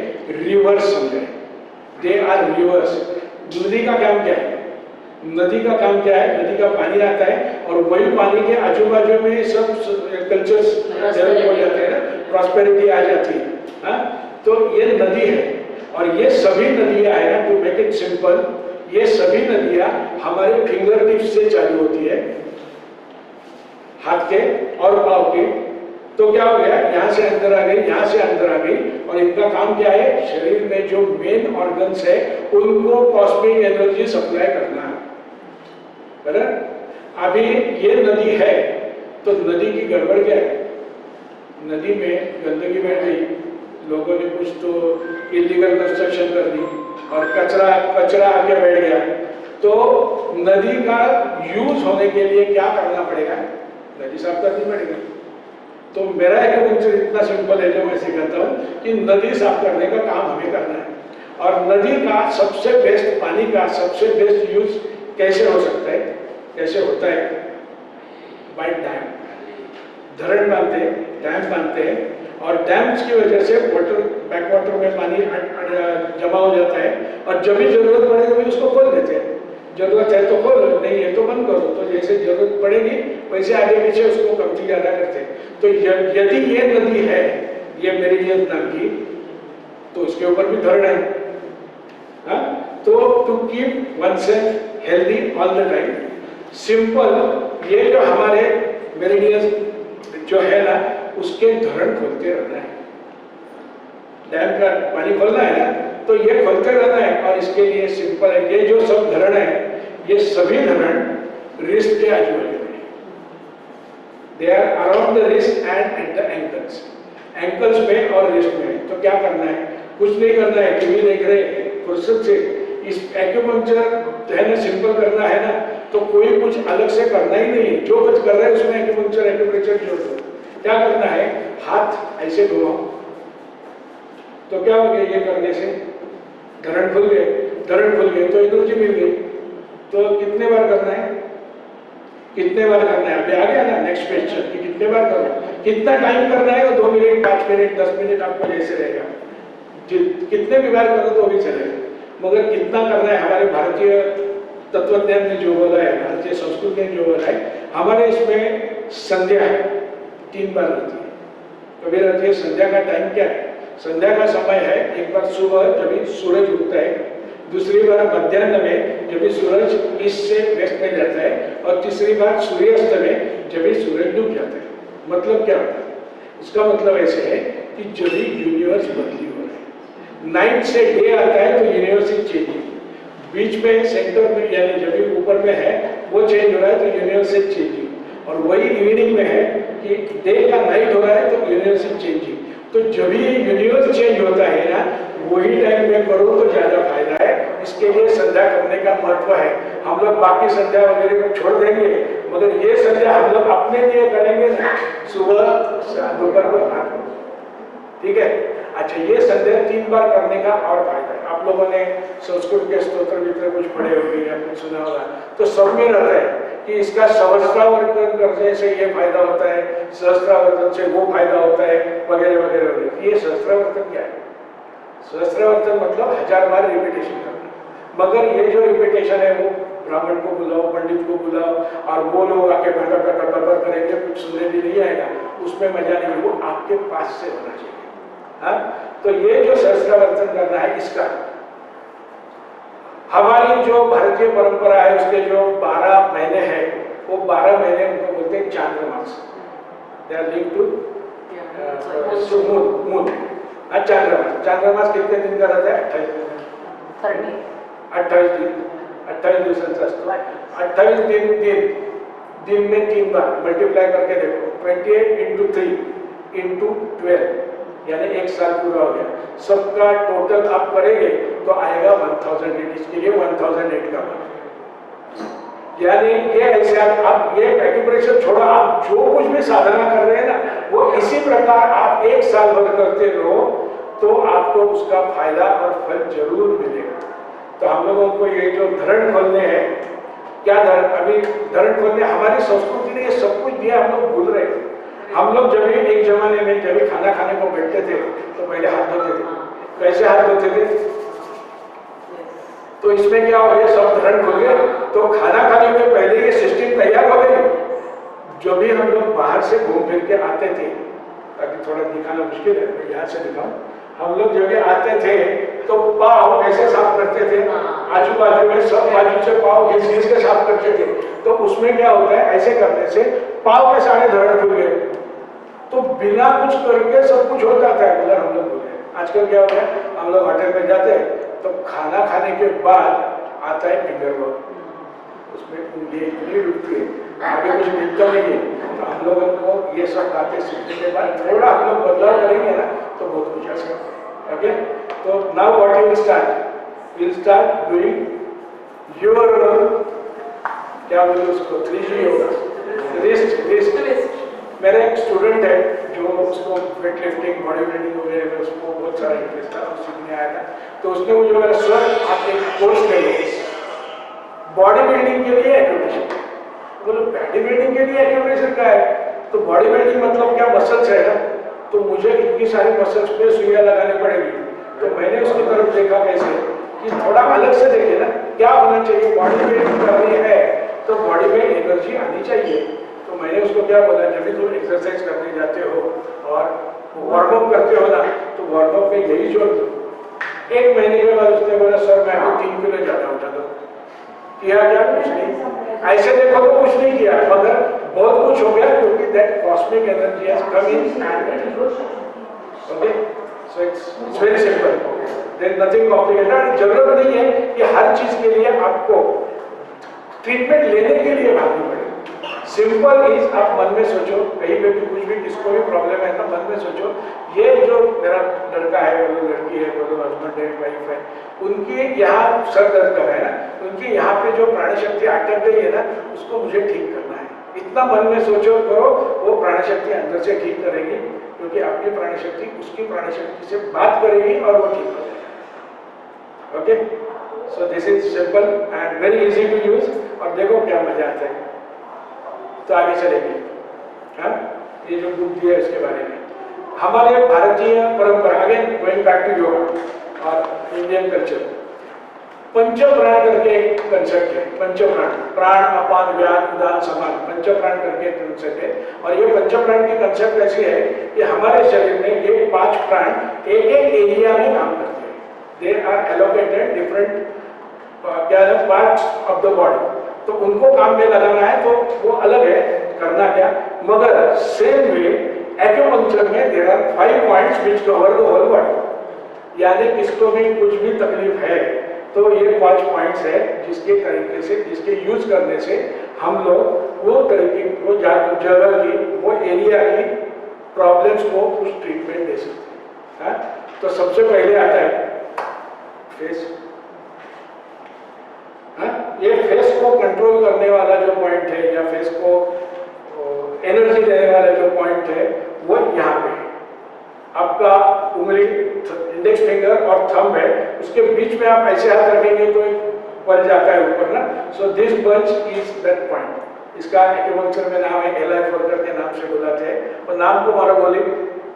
रिवर्स समझा है, दे आर रिवर्स। नदी का काम क्या है? नदी का काम क्या है? नदी का पानी आता है और वही पानी के आजू बाजू में सब कल्चर्स डेवलप हो जाते हैं ना, प्रॉस्पेरिटी आ जाती है। हाँ, तो ये नदी है, और ये सभी नदियां है ना, टू मेक इट सिंपल, ये सभी नदियां हमारे फिंगर टिप्स से चालू होती है, हाथ के और पाँव के। तो क्या हो गया, यहाँ से अंदर आ गई, यहाँ से अंदर आ गई, और इनका काम क्या है? शरीर में जो मेन ऑर्गन्स है उनको कॉस्मिक एनर्जी सप्लाई करना है। अभी ये नदी है, तो नदी की गड़बड़ क्या है? नदी में गंदगी बैठ गई, लोगों ने कुछ तो इलीगल कंस्ट्रक्शन कर दी और कचरा आके बैठ गया। तो नदी का यूज होने के लिए क्या करना पड़ेगा? नदी साफ करनी पड़ेगी। तो मेरा एक्यूपंक्चर इतना सिंपल है जो मैं सिखाता हूँ कि नदी साफ करने का काम हमें करना है। और नदी का सबसे बेस्ट, पानी का सबसे बेस्ट यूज कैसे हो सकता है, कैसे होता है? By dam. धरण बांधते हैं, डैम बांधते हैं, और डैम्स की वजह से वाटर, बैक वाटर में पानी जमा हो जाता है, और जब भी जरूरत पड़े तभी उसको खोल देते हैं। जरूरत है तो खोलो, नहीं है तो बंद करो। तो जैसे जरूरत पड़ेगी वैसे आगे पीछे उसको कमती ज्यादा करते हैं। तो यदि ये नदी है, ये मेरिडियन नाम की, तो उसके ऊपर भी धरण है। हाँ? तो to keep oneself healthy all the time, simple, ये जो हमारे मेरिडियन जो है ना उसके धरण खोलते रहना है। डैम का पानी खोलना है ना, तो ये खोलते रहना है। और इसके लिए सिंपल है, ये जो सब धरण है ये सभी धरण रिस्ट के आजू बाजू में, they are around the wrist and at the ankles, ankles में और रिस्ट में। तो क्या करना है, कुछ नहीं करना है, टीवी देख रहे फुर्सत से इस एक्यूपंक्चर है ना सिंपल करना है ना, तो कोई कुछ अलग से करना ही नहीं है, जो कुछ कर रहा है उसमें एक्यूपंक्चर एक्यूप्रेशर जोड़ दो। क्या करना है, हाथ ऐसे घुमाओ, तो क्या हो गया, ये करने से धरण खुल गए, धरण खुल गए तो एनर्जी मिल गई। तो कितने बार करना है, कितने बार करना है, अभी आ गया ना नेक्स्ट क्वेश्चन कि कितने बार करना, कितना टाइम करना है, 2 मिनट 5 मिनट 10 मिनट आपको जैसे रहेगा, कितने भी बार करो तो भी चलेगा, मगर कितना करना है। हमारे भारतीय तत्वज्ञान ने जो बोला है, भारतीय संस्कृति ने जो बोला है, हमारे इसमें संध्या 3 बार रहती है। कभी रहती है संध्या का टाइम क्या है, संध्या का समय है एक बार सुबह जब भी सूरज उगता है, दूसरी बार मध्याह्न में जब भी सूरज ईस्ट से वेस्ट में जाता है, और तीसरी बार सूर्यास्त में जब भी सूरज डूब जाता है। मतलब क्या होता है, इसका मतलब ऐसे है कि जब भी यूनिवर्स बदली हो रहा है, नाइट से डे आता है तो यूनिवर्स इज चेंजिंग, बीच में सेंटर में यानी जब भी ऊपर में है वो चेंज हो रहा है तो यूनिवर्स इज चेंजिंग, और वही इवनिंग में है कि डे का नाइट हो रहा है तो यूनिवर्स इज चेंजिंग। तो जब भी यूनिवर्स चेंज होता है ना, वही टाइम में करो तो ज्यादा फायदा है। इसके लिए संध्या करने का महत्व है। हम लोग बाकी संध्या वगैरह को छोड़ देंगे, मगर ये संध्या हम लोग अपने लिए करेंगे ना, सुबह दोपहर को रात को, ठीक है। अच्छा, ये संध्या 3 बार करने का और फायदा है। आप लोगों ने संस्कृत के स्तोत्र वित्र कुछ पढ़े होंगे या कुछ सुना होगा, तो सब में रहता है कि इसका सहस्त्रावर्तन करने से ये फायदा होता है, सहस्त्रावर्तन से वो फायदा होता है, वगैरह वगैरह वगैरह। ये सहस्त्रावर्तन क्या है, सहस्त्रावर्तन मतलब 1000 बार रिपीटेशन करना। मगर ये जो रिपीटेशन है वो ब्राह्मण को बुलाओ, पंडित को बुलाओ, और वो लोग आके भर करेंगे, कुछ सुनने भी नहीं आएगा, उसमें मजा नहीं है। वो आपके पास से होना चाहिए। हाँ, तो ये जो सहस्त्रावर्तन करना है, इसका हमारी जो भारतीय परंपरा है उसके जो 12 महीने हैं, वो 12 महीने उनको बोलते हैं चांद्रमास। They are linked to moon. चांद्रमास, चांद्रमास कितने दिन का रहता है, 28 दिन, 28 दिवसांचा असतो। 28 दिन में 3 बार मल्टीप्लाई करके देखो, 28 × 3 × 12 यानी 1 साल पूरा हो गया। सबका टोटल आप करेंगे तो आएगा 1008। इसके लिए 1008 का मान, यानी ये ऐसे आप ये एक्यूप्रेशर छोड़ो, आप जो कुछ भी साधना कर रहे हैं ना, वो इसी प्रकार आप 1 साल भर करते रहो तो आपको उसका फायदा और फल जरूर मिलेगा। तो हम लोगों को ये जो धरण खोलने हैं, क्या धरण, अभी धरण खोलने हमारी संस्कृति ने ये सब कुछ दिया, हम लोग भूल रहे हैं। हम लोग जब भी एक जमाने में जब भी खाना खाने को बैठते थे तो पहले हाथ धोते थे। कैसे हाथ धोते थे, तो इसमें क्या हो गया, सब धरण खुल गए, तो खाना खाने में पहले ये सिस्टम तैयार हो गई। जो भी हम लोग बाहर से घूम फिर के आते थे, ताकि थोड़ा दिखाना मुश्किल है, मैं यहाँ से दिखाऊं, हम लोग जब भी आते थे तो पाव कैसे साफ करते थे, आजू बाजू में सब बाजू से पाव घिस के साफ करते थे। तो उसमें क्या होता है, ऐसे करने से पाव के सारे धरण खुल गए, तो बिना कुछ करके सब कुछ हो जाता है। मगर हम लोग बोले आजकल क्या होता है, हम लोग होटल में जाते हैं तो खाना खाने के बाद आता है फिंगर वर्क, उसमें उंगली इतनी डूबती है, आगे कुछ मिलता नहीं है। तो हम लोगों को ये सब बातें सीखने के बाद थोड़ा हम लोग बदलाव करेंगे ना तो बहुत कुछ आ सकता है। ओके, तो now what you will start doing your, क्या बोले उसको, 3G योगा, रिस्ट। मेरा एक स्टूडेंट है जो उसको वेट लिफ्टिंग, बॉडी बिल्डिंग वगैरह में उसको बहुत सारा इंटरेस्ट था, वो सीखने आया था। तो उसने मुझे बोला, सर आप एक कोर्स ले लो बॉडी बिल्डिंग के लिए एक्यूप्रेशर। बोलो बॉडी बिल्डिंग के लिए एक्यूप्रेशर क्या है, तो बॉडी बिल्डिंग मतलब क्या, मसल्स है ना, तो मुझे इतनी सारी मसल्स पे सुइयां लगानी पड़ेगी। तो मैंने उसकी तरफ देखा कैसे कि थोड़ा अलग से देखे ना, क्या होना चाहिए, बॉडी बिल्डिंग करनी है तो बॉडी में एनर्जी आनी चाहिए। तो मैंने उसको क्या बोला, जब भी तुम एक्सरसाइज करने जाते हो और वार्म अप करते हो ना, तो वार्म अप में यही जोड़ दो। 1 महीने के बाद उसने बोला, सर मैं अभी 3 किलो ज्यादा उठा दो। किया क्या, कुछ नहीं, ऐसे देखो तो कुछ नहीं किया, मगर बहुत कुछ हो गया क्योंकि that cosmic energy has come in and okay, so it's very simple, there is nothing complicated. जरूरत नहीं है कि हर चीज के लिए आपको ट्रीटमेंट लेने के लिए भागना पड़े। सिंपल इज, आप मन में सोचो, कहीं पे भी कुछ भी किसको भी प्रॉब्लम है ना, मन में सोचो ये जो मेरा लड़का है, बोलो लड़की है, बोलो हस्बैंड है, वाइफ है, उनकी यहाँ सर दर्द कर रहा है ना, उनकी यहाँ पे जो प्राण शक्ति अटक गई है ना, उसको मुझे ठीक करना है। इतना मन में सोचो करो, वो प्राण शक्ति अंदर से ठीक करेगी, क्योंकि आपकी प्राण शक्ति उसकी प्राण शक्ति से बात करेगी और वो ठीक हो जाएगा। Okay, so this is simple and very easy to use. और देखो क्या मजा आता है। तो आगे चलेंगे। हाँ, ये जो बुक दिया है उसके बारे में, हमारे भारतीय परंपरा, again going back to yoga और इंडियन कल्चर, पंचप्राण करके एक कंसेप्ट है। पंचप्राण, प्राण अपान व्यान उदान समान, पंचप्राण करके एक कंसेप्ट है। और ये पंचप्राण की कंसेप्ट ऐसी है कि हमारे शरीर में ये 5 प्राण एक एक एरिया में काम करते हैं। दे आर एलोकेटेड डिफरेंट क्या है पार्ट्स ऑफ द बॉडी, तो उनको काम में लगाना है तो वो अलग है करना क्या, मगर सेम वे एक्यूपंक्चर में there are 5 points which cover the whole body. यानी किसको भी कुछ भी तकलीफ है तो ये 5 पॉइंट्स है जिसके तरीके से, जिसके यूज करने से हम लोग वो तरीके को जगह की, वो एरिया की प्रॉब्लम्स को कुछ ट्रीटमेंट दे सकते हैं। तो सबसे पहले आता है फेस। ये फेस को कंट्रोल करने वाला जो पॉइंट है या फेस को एनर्जी देने वाला जो पॉइंट है वो यहाँ पे है। आपका उंगली, इंडेक्स फिंगर और थंब है, उसके बीच में आप ऐसे हाथ रखेंगे तो एक बल जाता है ऊपर ना, so this bulge is that point. इसका एक्यूपंक्चर में नाम है Li4 के नाम से बुलाते हैं, और नाम को मारो गोली,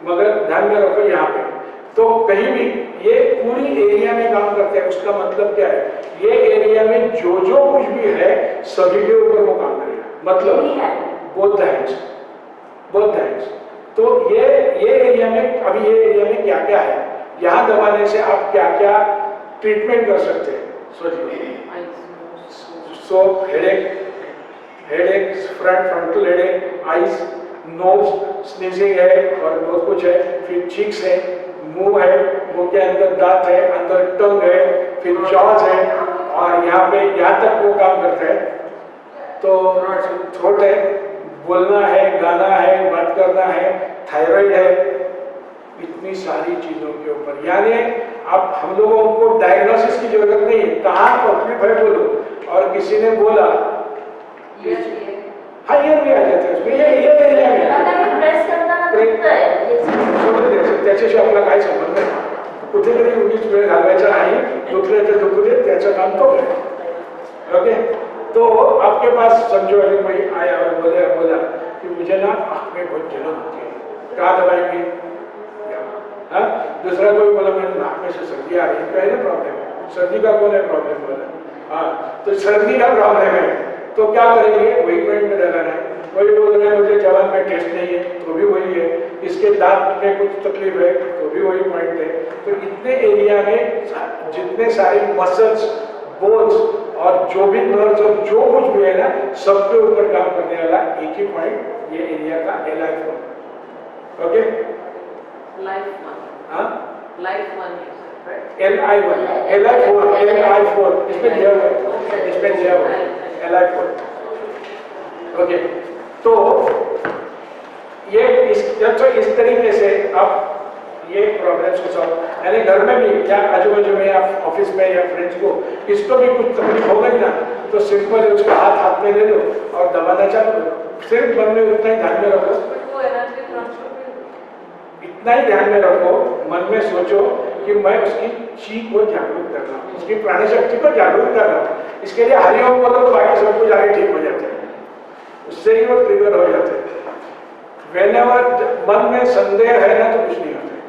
मगर ध्यान में रखो यहाँ पे तो कहीं भी ये पूरी एरिया में काम करते हैं। उसका मतलब क्या है, ये एरिया में जो जो कुछ भी है सभी के ऊपर वो काम करेगा। मतलब बोथ हैंड्स। तो ये एरिया में, अभी ये एरिया में क्या क्या है, यहाँ दबाने से आप क्या क्या ट्रीटमेंट कर सकते हैं सोचिए। So headache, frontal headache, eyes, nose, sneezing है और बहुत कुछ है, फिर चीक्स है, मुंह है, मुंह के अंदर दांत है, अंदर टंग है, फिर जॉज है, और यहाँ पे यहाँ तक वो काम करता है। तो थ्रोट है, बोलना है, गाना है, बात करना है, थायराइड है, इतनी सारी चीजों के ऊपर। यानी अब हम लोगों को डायग्नोसिस की जरूरत नहीं है, कहाँ तकलीफ है बोलो, और किसी ने बोला हाँ ये भी आ जाता है उसमें, ये एरिया में प्रेस करताना दुखतं आहे, त्याच्याशी आपला काय संबंध आहे, कुठेतरी उगीच वेळ घालवायचा नाही, दुखले दुखू दे, त्याचं काम तो करे। ओके, तो आपके पास समझो अगर कोई आया और बोला कि मुझे ना आँख में बहुत जलन होती है, क्या दबाएंगे? हाँ, दूसरा कोई बोला मेरे नाक में से सर्दी आ रही है, पहले प्रॉब्लम है, सर्दी का कौन है प्रॉब्लम बोला, हाँ तो सर्दी का प्रॉब्लम है तो क्या करेंगे, वही पॉइंट में लगाना है। वही बोल रहे हैं मुझे जवान में टेस्ट नहीं है तो भी वही है, इसके दांत में कुछ तकलीफ है तो भी वही पॉइंट है। तो इतने एरिया में जितने सारे मसल्स, बोन्स और जो भी नर्व्स और जो कुछ भी है ना, सबके ऊपर काम करने वाला एक ही पॉइंट ये एरिया का Li4। ओके, Li4 इसमें दिया हुआ है, Li4। ओके, तो ये इस तरीके से आप ये प्रॉब्लम्स को सॉल्व, यानी घर में भी या आजू बाजू में या ऑफिस में या फ्रेंड्स को किसको भी कुछ तकलीफ हो गई ना, तो सिंपल है उसका हाथ में ले लो और दबाना चालू करो। सिर्फ मन में उतना ही ध्यान में रखो, इतना ही ध्यान में रखो, मन में सोचो कि मैं उसकी चीख को जागरूक कर रहा हूँ, उसकी प्राणी शक्ति को जागरूक कर रहा हूँ। इसके लिए हरिओम बोलो तो बाकी सब कुछ आगे ठीक हो जाते हैं, उससे ही वो ट्रिगर हो जाते हैं। Whenever मन में संदेह है ना तो कुछ नहीं होता है,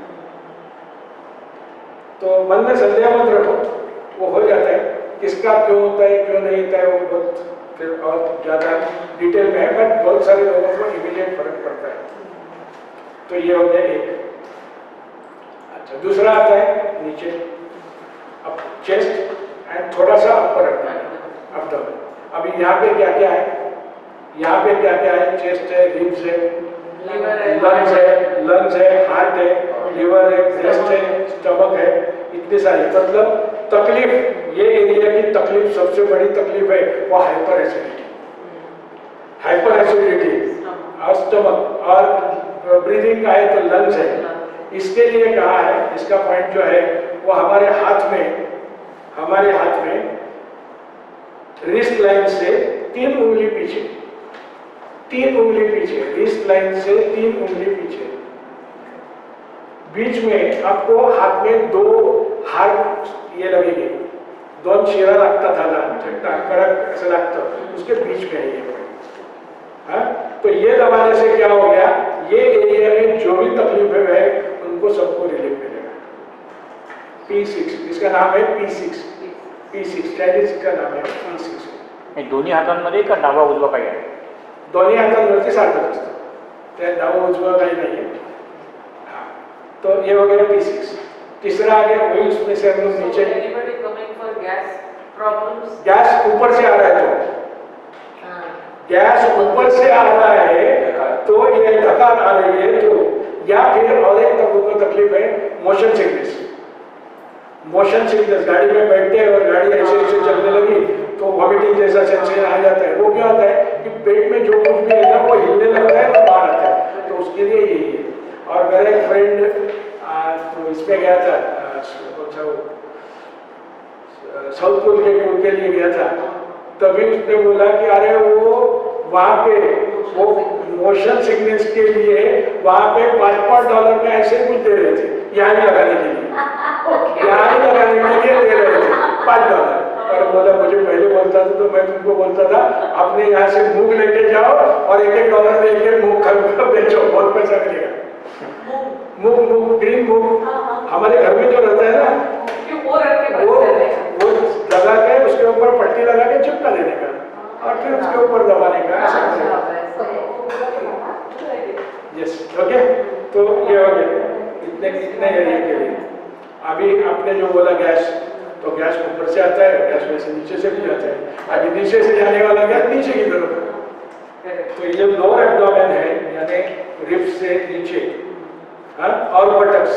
तो मन में संदेह मत रखो, वो हो जाता है। किसका क्यों होता है क्यों नहीं होता है वो बहुत फिर और ज़्यादा डिटेल में है, बट बहुत सारे लोगों को इमीडिएट फर्क पड़ता है। तो ये हो गया एक। अच्छा, दूसरा आता है नीचे, अब चेस्ट एंड थोड़ा सा ऊपर रखना है, अबडोमेन। अभी यहाँ पे क्या क्या है, यहाँ पे क्या क्या है, चेस्ट है, रिब्स है, लिवर है, लंग्स है, हार्ट है, लिवर है, ब्रेस्ट है, स्टमक है, इतनी सारी, मतलब तकलीफ, ये एरिया की तकलीफ, सबसे बड़ी तकलीफ है वो हाइपर एसिडिटी और स्टमक, और ब्रीदिंग का है तो लंग्स है। इसके लिए कहा है, इसका पॉइंट जो है वो हमारे हाथ में रिस्ट लाइन से 3 उंगली पीछे, 3 उंगली पीछे, रिस्ट लाइन से 3 उंगली पीछे, बीच में आपको हाथ में 2 हार ये लगेंगे, 2 चेहरा लगता था ना, कड़क ऐसा लगता, उसके बीच में है ये पॉइंट। हाँ, तो ये दबाने से क्या हो गया, ये एरिया में जो भी तकलीफ है उनको सबको रिलीफ मिलेगा। P6, इसका नाम है P6 चाइनीज का नाम है P6। दोन्ही हातांमध्ये का डावा उजवा काही आहे? दोन्ही हातांवरती सारखं असतं, त्या डावा उजवा काही नाही आहे। हाँ, तो ये हो गया P6। तीसरा आ गया, वही उसमें से हम लोग नीचे, anybody coming for gas problems? Gas ऊपर से आ रहा है तो गैस ऊपर से आ रहा है तो ये डकार आ रही है तो, या फिर और एक तकलीफ है मोशन सिकनेस। गाड़ी में बैठते हैं और गाड़ी ऐसे ऐसे चलने लगी तो वॉमिटिंग जैसा सेंसेशन आ जाता है। वो क्या होता है कि पेट में जो कुछ भी है ना वो हिलने लगता है तो बाहर आता है, तो उसके लिए यही है। और मेरा एक फ्रेंड तो इसमें गया था, साउथ पोल के टूर के लिए गया था, तभी उसने बोला कि अरे वो वहाँ पे वो मोशन सिकनेस के लिए वहाँ पे $5 में ऐसे कुछ दे रहे थे, यहाँ लगाने के लिए, यहाँ लगाने के लिए दे रहे थे $5। और बोला मुझे पहले बोलता था तो मैं तुमको बोलता था अपने यहाँ से मूंग लेके जाओ और $1 में एक मूंग खरीद बेचो, बहुत पैसा मिलेगा। मूंग ग्रीन मूंग हमारे घर में जो रहता है ना, वो लगा के उसके ऊपर पट्टी लगा के चिपका देने का और फिर उसके ऊपर दबाने का, ऐसा यस। ओके, तो ये हो गया इतने एरिया के लिए। अभी आपने जो बोला गैस, तो गैस ऊपर से आता है, गैस में से नीचे से भी जाता है। अभी नीचे से जाने वाला गैस नीचे की तरफ, तो ये लोअर एब्डोमेन है, यानी रिब्स से नीचे, हाँ, और बटक्स,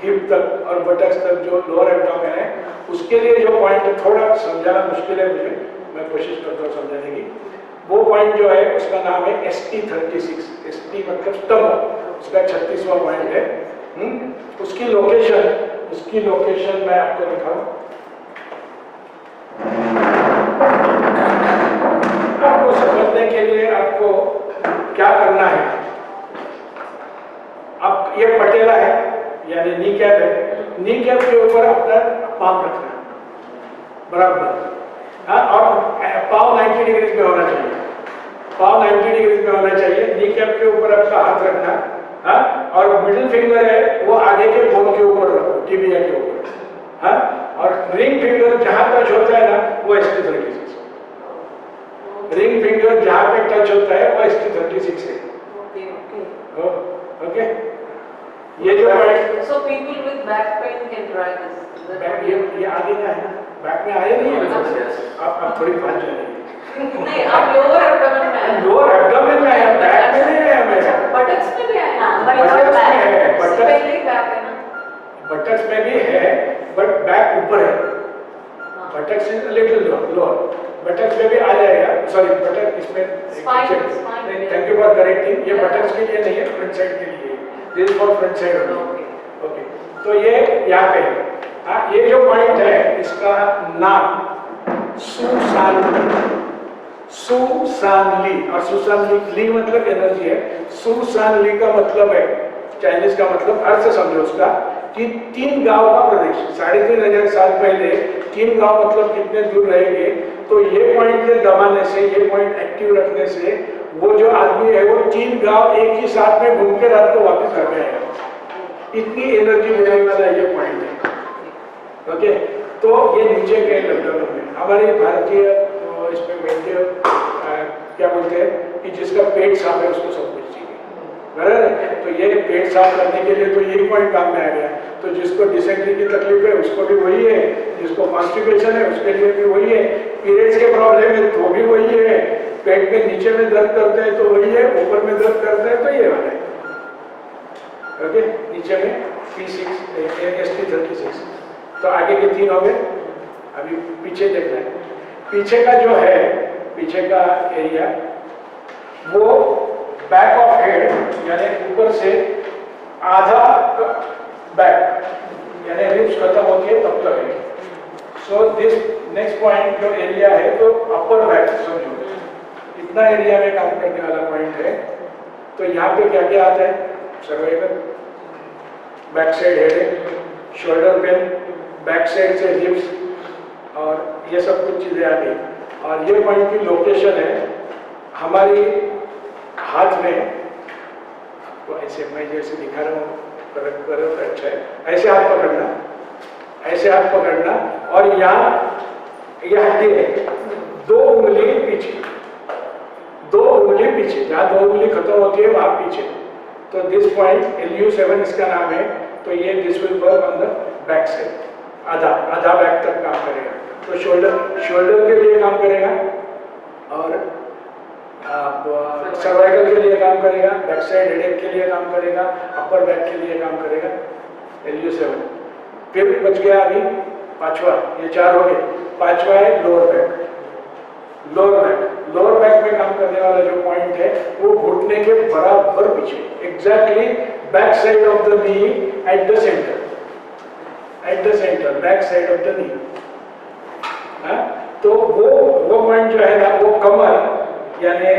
हिप तक और बटक्स तक जो लोअर एब्डोमेन है, उसके लिए जो पॉइंट थोड़ा समझाना मुश्किल है मुझे, मैं कोशिश करता हूँ समझाने की। वो पॉइंट जो है उसका नाम है ST36, ST मतलब स्टमक, उसका 36वां पॉइंट है। उसकी लोकेशन मैं आपको दिखाऊं, आपको समझने के लिए आपको क्या करना है। अब ये पटेला है यानी नी कैप है, नी कैप के ऊपर अपना पाँव रखना है बराबर, हाँ, और पाँव 90 डिग्री में होना चाहिए, पाँव 90 डिग्री में होना चाहिए। नी कैप के ऊपर आपका हाथ रखना, हाँ, और मिडिल फिंगर है वो आगे के बोन के ऊपर रखो, टिबिया के ऊपर, हाँ, और रिंग फिंगर जहाँ टच होता है ना वो ST36, रिंग फिंगर जहाँ पे टच होता है वो ST36 है। ओके, ये जो है, so people with back pain can try this. ये आगे क्या है ना, बैक में आए नहीं है, आप थोड़ी बात जानिए। नहीं, आप लोअर एब्डोमेन में आए। लोअर एब्डोमेन में है, बैक में नहीं है हमें। बटक्स में भी आए ना, बटक्स में है, पहले ही बैक है ना, बटक्स में भी है, बट बैक ऊपर है, buttocks is little lower, buttocks में भी आ जाएगा। सॉरी, बटक इसमें, थैंक यू फॉर करेक्टिंग, ये बटक्स के लिए नहीं है, फ्रंट साइड के लिए, this is for front side only. Okay, तो ये यहाँ पे है, हाँ, ये जो पॉइंट है इसका नाम सुसानली, और सुसानली मतलब एनर्जी है, सुसानली का मतलब है, चाइनीज का मतलब अर्थ समझो उसका कि 3 गांव का प्रदेश, 3500 साल पहले 3 गांव मतलब कितने दूर रहेंगे। तो ये पॉइंट दबाने से, ये पॉइंट एक्टिव रखने से वो जो आदमी है वो 3 गांव एक ही साथ में घूम के रात को वापस आ जाएगा, इतनी एनर्जी देने वाला ये पॉइंट है। ओके, तो ये नीचे के एब्डोमेन में हमारे भारतीय इसमें वैद्य क्या बोलते हैं कि जिसका पेट साफ है उसको सब कुछ चाहिए, बराबर है। तो ये पेट साफ करने के लिए तो यही पॉइंट काम में आ गया। तो जिसको डिसेंट्री की तकलीफ है उसको भी वही है, जिसको कॉन्स्टिपेशन है उसके लिए भी वही है, पीरियड्स के प्रॉब्लम है तो भी वही है, पेट के नीचे में दर्द करता है तो वही है, ऊपर में दर्द करता है तो ये वाला है। ओके, नीचे में P6 ST36। तो आगे के 3 हो गए, अभी पीछे देखना है। पीछे का जो है, पीछे का एरिया वो बैक ऑफ हेड यानी ऊपर से आधा बैक यानी रिब्स खत्म होती है तब तक है। सो दिस नेक्स्ट पॉइंट जो एरिया है तो अपर बैक समझो, इतना एरिया में काम करने वाला पॉइंट है। तो यहाँ पे क्या क्या आता है? Cervical, back side head, shoulder pain, back side से हिप्स और ये सब कुछ चीज़ें आ गई। और ये पॉइंट की लोकेशन है हमारी हाथ में, तो ऐसे मैं जैसे दिखा रहा हूँ करो तो अच्छा है। ऐसे हाथ पकड़ना, ऐसे हाथ पकड़ना और यहाँ ये हड्डी है, 2 उंगली पीछे, 2 उंगली पीछे, जहाँ 2 उंगली खत्म होती है वहाँ पीछे। तो दिस पॉइंट LU7 इसका नाम है। तो ये this will work on the back side, आधा बैक तक काम करेगा। तो शोल्डर के लिए काम करेगा और सर्वाइकल के लिए काम करेगा, बैक साइड हेडेक के लिए काम करेगा, अपर बैक के लिए काम करेगा LU7। फिर बच गया अभी 5वां, ये 4 हो गए। 5वां है लोअर बैक। लोअर बैक में काम करने वाला जो पॉइंट है वो घुटने के बराबर पीछे, exactly back side of the knee at the centre, back side of the knee. तो वो पॉइंट जो है ना वो कमर यानी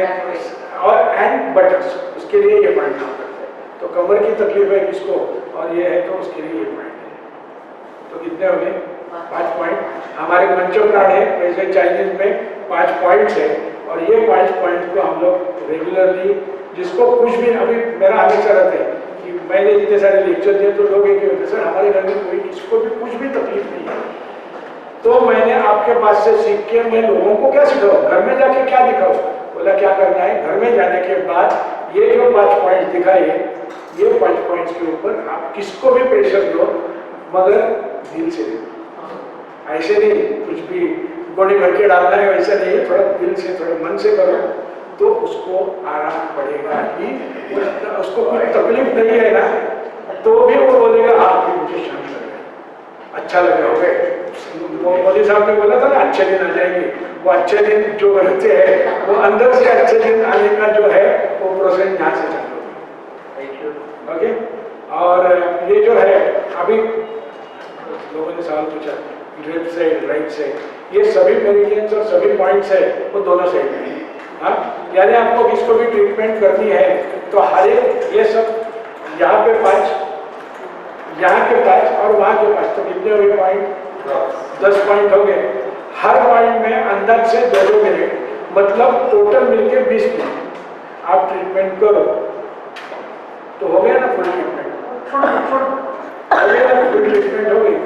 और एंड बटर्स, उसके लिए ये पॉइंट काम करता है। तो कमर की तकलीफ है किसको और ये है तो उसके लिए ये पॉइंट है। तो कितने हो गए? 5 पॉइंट। हमारे पंचोप्राण है, वैसे चाइनीज में 5 पॉइंट्स है और ये 5 पॉइंट को हम लोग रेगुलरली, जिसको कुछ भी, अभी मेरा हमेशा रहता है कि मैंने इतने सारे लेक्चर दिए तो लोग एक होते सर हमारे घर में कोई किसको भी कुछ भी तकलीफ नहीं है, तो मैंने आपके पास से सीख के मैं लोगों को क्या सिखाऊं, घर में जाके क्या दिखाऊं? बोला क्या करना है, घर में जाने के बाद ये जो 5 पॉइंट दिखाए, ये 5 पॉइंट्स के ऊपर आप किसको भी प्रेशर दो मगर दिल से दो, ऐसे नहीं कुछ भी गोली भर के डालना है, वैसा नहीं है, थोड़ा दिल से थोड़ा मन से करो तो उसको आराम पड़ेगा ही। उसको कोई तकलीफ नहीं है ना तो भी वो बोलेगा हाँ मुझे शांत लग रहा है, अच्छा लग रहा है। वो मोदी साहब ने बोला था ना अच्छे दिन आ जाएंगे, वो अच्छे दिन जो रहते हैं वो अंदर से अच्छे दिन आने का जो है वो प्रोसेस यहाँ से चालू होगा। ओके, और ये जो है अभी लोगों ने सवाल पूछा लेफ्ट साइड राइट साइड, ये सभी मेरिडियंस और सभी पॉइंट्स है वो दोनों साइड में। हाँ, यानी आपको किसको भी ट्रीटमेंट करनी है तो हर एक ये सब यहाँ पे 5, यहाँ के 5 और वहाँ के 5, तो कितने हो गए पॉइंट? 10 पॉइंट हो गए। हर पॉइंट में अंदाज से 2 मिनट, मतलब टोटल मिलके 20 मिनट आप ट्रीटमेंट करो तो हो गया ना फुल ट्रीटमेंट, हो गया ना फुल ट्रीटमेंट हो गई।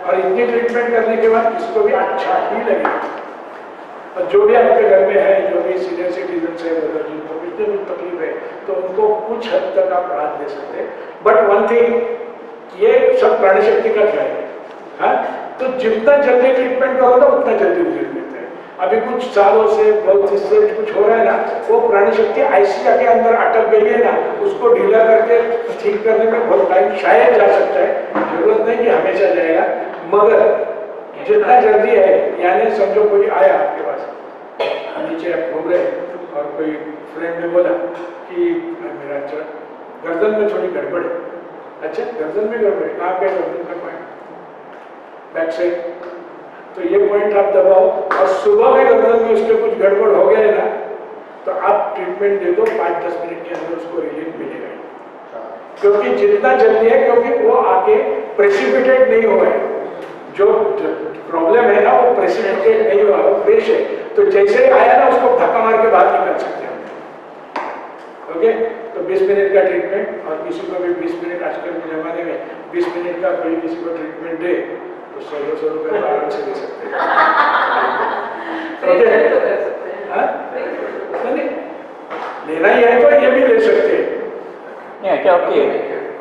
और इतनी ट्रीटमेंट करने के बाद किसको भी अच्छा ही लगेगा। और जो भी आपके घर में है, जो भी सीनियर सिटीजन है, जिनको कितनी भी तकलीफ है तो उनको कुछ हद तक आप राहत दे सकते हैं। बट वन थिंग, ये सब प्राणी शक्ति का खेल है। हाँ, तो जितना जल्दी ट्रीटमेंट करो ना उतना जल्दी रिजल्ट मिलता है। अभी कुछ सालों से बहुत इससे कुछ हो रहा है ना, वो प्राणी शक्ति आईसीयू के अंदर अटक गई है ना, उसको ढीला करके ठीक करने में बहुत टाइम शायद जा सकता है, जरूरत नहीं कि हमेशा जाएगा, मगर जितना जल्दी है, यानी समझो कोई आया आपके पास, नीचे आप घूम रहे और कोई फ्रेंड ने बोला कि मेरा गर्दन में थोड़ी गड़बड़ है। अच्छा, गर्दन में गड़बड़ है, कहाँ पे? गर्दन का पॉइंट बैक साइड। तो ये पॉइंट आप दबाओ और सुबह में गर्दन में उसके कुछ गड़बड़ हो गया है ना तो आप ट्रीटमेंट दे दो, 5-10 मिनट के अंदर उसको रिलीफ मिलेगा। क्योंकि जितना जल्दी है, क्योंकि वो आके प्रेसिपिटेट नहीं हुआ है, जो प्रॉब्लम है ना वो प्रेसिपिटेट नहीं हुआ, वो फ्रेश है। तो जैसे ही आया ना उसको धक्का मार के बाहर निकाल सकते हैं। ओके, तो 20 मिनट का ट्रीटमेंट, और किसी को भी 20 मिनट, आजकल के जमाने में 20 मिनट का कोई किसी को ट्रीटमेंट दे तो 100-200 रुपये आराम से दे सकते हैं। ट्रीटमेंट तो कर सकते हैं। हाँ? नहीं, लेना ही है तो ये भी ले सकते हैं। नाही याच्या ओके,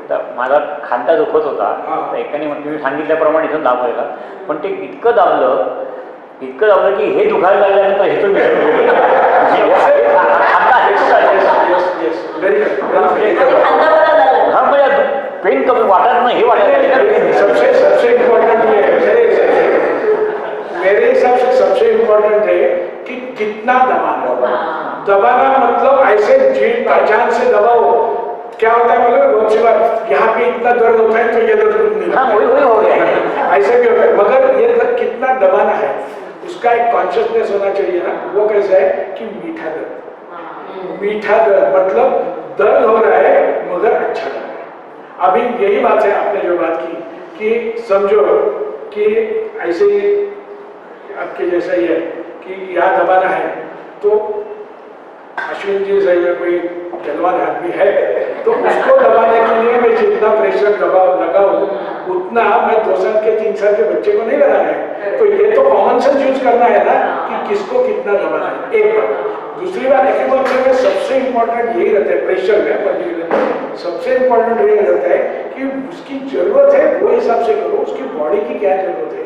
आता माझा खांदा दुखत होता, हां. तर एकाने तुम्ही सांगितल्याप्रमाणे इथून दाबवायला, पण ते इतकं दाबलं की हे दुखायला लागल्यानंतर हे तुम्ही वेरी हा म्हणजे पेन कमी वाटत नाही हे वाटत सबसे इम्पोर्टेंट ये है मेरे हिसाब से सबसे इम्पोर्टेंट है कि कितना दबाना। दबाना मतलब ऐसे जी जान से दबाओ। क्या होता है बोलो बहुत सी बार यहाँ पे इतना दर्द होता है तो ये दर्द कुछ नहीं हाँ वही हो गया ऐसे भी होता है। मगर ये दर्द कितना दबाना है उसका एक कॉन्शियसनेस होना चाहिए ना। वो कैसा है कि मीठा दर्द। मीठा दर्द मतलब दर्द हो रहा है मगर अच्छा लग रहा है। अभी यही बात है आपने जो बात की कि समझो कि ऐसे ही आपके जैसा ही है कि यहाँ दबाना है तो अश्विन जी से या कोई जलवान आदमी है तो उसको दबाने के लिए मैं जितना प्रेशर लगाऊं उतना मैं 2 साल के 3 साल के बच्चे को नहीं लगाना है। तो ये तो कॉमन सेंस यूज करना है ना कि किसको कितना दबाना है। एक बात। दूसरी बात एक्यूपंक्चर में सबसे इंपॉर्टेंट यही रहता है प्रेशर में पर्टिकुलर सबसे इंपॉर्टेंट ये रहता है कि उसकी जरूरत है वो हिसाब से करो। उसकी बॉडी की क्या जरूरत है।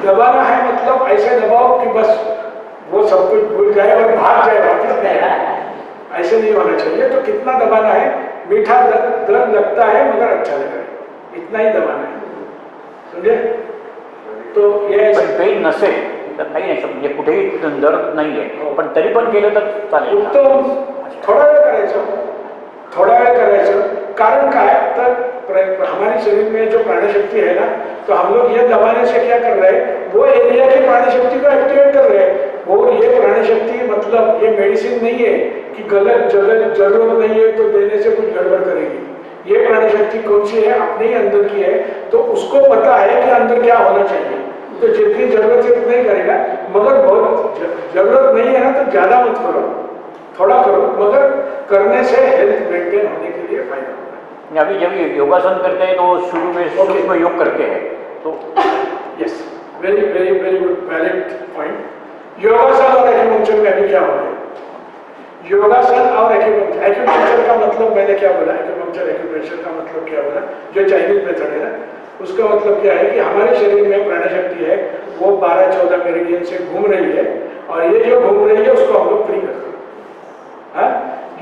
दबाना है मतलब ऐसे दबाओ कि बस वो सब कुछ भूल जाए और भाग जाए वापस नहीं। ऐसे नहीं होना चाहिए। तो कितना दबाना है। मीठा दर्द लगता है मगर अच्छा लग रहा है इतना ही दबाना है समझे। तो ये पेन नसेल तर काही नाही म्हणजे कुठेही दर्द नाही आहे पण तरी पण केलं तर चालेल उत्तम थोड़ा वेळ करायचं कारण काय तर हमारे शरीर में जो प्राण शक्ति है ना तो हम लोग ये दबाने से क्या कर रहे हैं वो एरिया की प्राण शक्ति को एक्टिवेट कर रहे हैं। वो ये प्राण शक्ति मतलब ये मेडिसिन नहीं है कि गलत जरूरत नहीं है तो देने से कुछ गड़बड़ करेगी। ये प्राण शक्ति कौन सी है अपने ही अंदर की है तो उसको पता है कि अंदर क्या होना चाहिए। तो जितनी जरूरत है उतना ही करेगा मगर बहुत जरूरत नहीं है ना तो ज्यादा मत करो थोड़ा करो मगर करने से हेल्थ मेंटेन होने के लिए फायदा होगा। अभी जब योगासन करते हैं तो शुरू में सूक्ष्म योग करते हैं तो yes very very very good valid point. योगासन और एक्यूपंक्चर में अभी क्या हो रहा है। योगासन और एक्यूपंक्चर का मतलब मैंने क्या बोला एक्यूपंक्चर एक्यूप्रेशर का मतलब क्या बोला जो चाइनीज मेथड है ना उसका मतलब क्या है कि हमारे शरीर में प्राण शक्ति है वो 12-14 मेरिडियन से घूम रही है और ये जो घूम रही है उसको हम लोग फ्री करते हैं।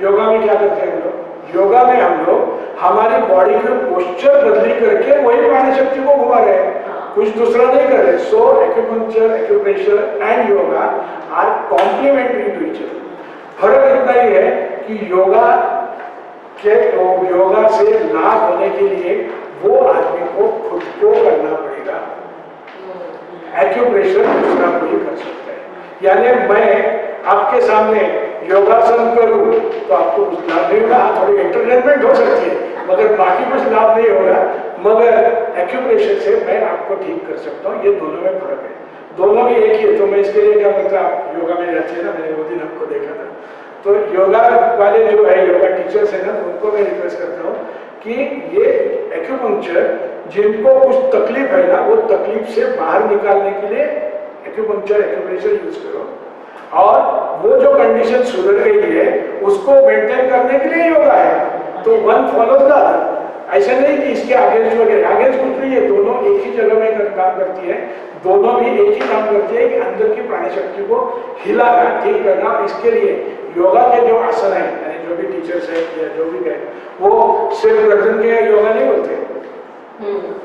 योगा में क्या करते हैं हम लोग। योगा में हम लोग हमारी बॉडी की पोस्चर बदली करके वही प्राण शक्ति को घुमा रहे हैं कुछ दूसरा नहीं कर रहे। So acupuncture acupressure and yoga are complementary to each other. फर्क इतना ही है कि योगा से लाभ होने के लिए वो आदमी को खुद को करना पड़ेगा। एक्यूप्रेशर दूसरा कोई कर सकता है। यानी मैं आपके सामने योगासन करूं तो आपको कुछ लाभ नहीं होगा। थोड़ी एंटरटेनमेंट हो सकती है मगर बाकी कुछ लाभ नहीं होगा। मगर एक्यूप्रेशर से मैं आपको ठीक कर सकता हूँ। ये दोनों में फर्क है। दोनों भी एक ही है। तो मैं इसके लिए क्या बोलता आप योगा में रहती है ना मैंने वो दिन आपको देखा था तो योगा वाले जो है योगा टीचर्स है ना उनको मैं रिक्वेस्ट करता हूँ कि ये एक्यूपंक्चर जिनको कुछ तकलीफ है ना वो तकलीफ से बाहर निकालने के लिए एक्यूपंक्चर एक्यूप्रेशर यूज करो और वो जो कंडीशन सुधर गई है उसको मेंटेन करने के लिए योगा है। तो वन फॉलोज द अदर। ऐसा नहीं कि इसके अगेंस्ट वगैरह अगेंस्ट कुछ नहीं है। दोनों एक ही जगह में काम करती है। दोनों भी एक ही काम करती है कि अंदर की प्राण शक्ति को हिलाना ठीक करना। और इसके लिए योगा के जो आसन है यानी जो भी टीचर्स है या जो भी है वो सिर्फ गर्दन के योगा नहीं होते।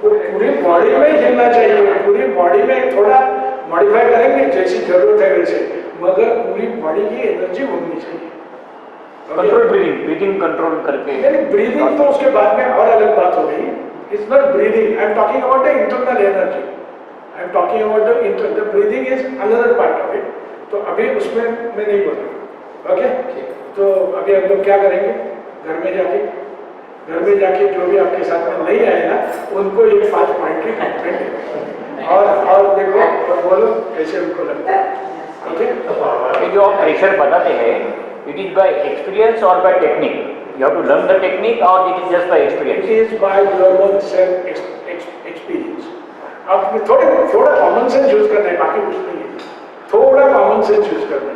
वो पूरी बॉडी में हिलना चाहिए। पूरी बॉडी में थोड़ा मॉडिफाई करेंगे जैसी जरूरत है वैसे मगर पूरी बॉडी की एनर्जी होनी चाहिए। कंट्रोल ब्रीदिंग कंट्रोल करके ब्रीदिंग तो उसके बाद में और अलग बात हो गई। It's not breathing I am talking about the internal energy. I am talking about the breathing is another part of it. तो अभी उसमें मैं नहीं बोल रहा। ओके तो अभी हम लोग क्या करेंगे घर में जाके जो भी आपके साथ में नहीं आए ना उनको ये 5 पॉइंट की कमिटमेंट और देखो और बोलो कैसे उनको लगता है। ओके ये जो आप प्रेशर बताते हैं it is by experience or by technique? You have to learn the technique or it is just by experience? It is by your own self experience. आप थोड़ा कॉमन सेंस यूज करना है बाकी कुछ नहीं है। थोड़ा कॉमन सेंस यूज करना है।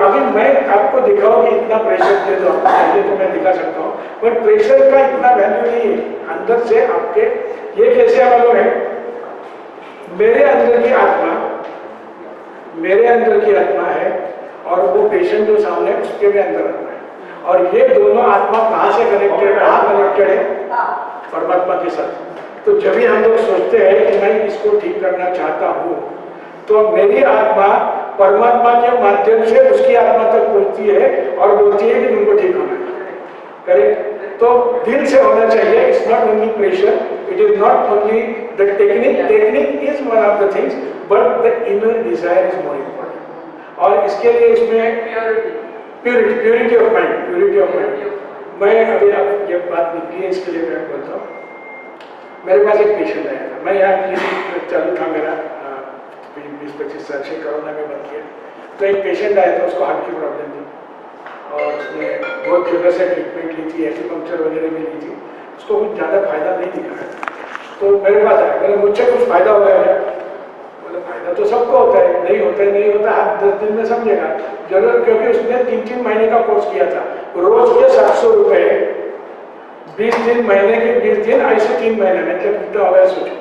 अभी मैं आपको दिखाऊं कि इतना प्रेशर दे दो आपको चाहिए तो मैं दिखा सकता हूँ पर प्रेशर का इतना वैल्यू नहीं है। अंदर से आपके ये कैसे मालूम है मेरे अंदर की आत्मा मेरे अंदर की आत्मा है और वो पेशेंट जो सामने है उसके भी अंदर आत्मा है, और ये दोनों आत्मा कहाँ से कनेक्टेड है, कहाँ कनेक्टेड है, परमात्मा के साथ। तो जब भी हम लोग सोचते हैं कि मैं इसको ठीक करना चाहता हूँ, तो मेरी आत्मा परमात्मा के माध्यम से उसकी आत्मा तक पहुँचती है और बोलती है कि तुमको ठीक होना है। करेक्ट? तो दिल से होना चाहिए। It's not only pressure, it is not only the technique is one of the things, but the inner desire is more important. और इसके लिए इसमें प्योरिटी ऑफ माइंड। मैं अभी आप ये बात निकली है, इसके लिए मैं बोलता हूँ। मेरे पास एक पेशेंट आया था, मैं यहाँ क्लिनिक चालू था मेरा 20-25 साल से, कोरोना में बंद किया। तो एक पेशेंट आया था, उसको हार्ट की प्रॉब्लम थी और उसने बहुत जगह से ट्रीटमेंट ली थी, एक्यूपंक्चर वगैरह भी ली थी, उसको कुछ ज़्यादा फायदा नहीं दिखा है। तो मेरे पास आया, मैंने मुझसे कुछ फायदा हो गया क्या? बोले फायदा तो सबको होता है, नहीं होता आप 10 दिन में समझेगा जरूर, क्योंकि उसने 3-3 महीने का कोर्स किया था, रोज के 700 रुपये, 20 दिन, महीने के 20 दिन, ऐसे 3 महीने में, जब कितना हो गया सोचो।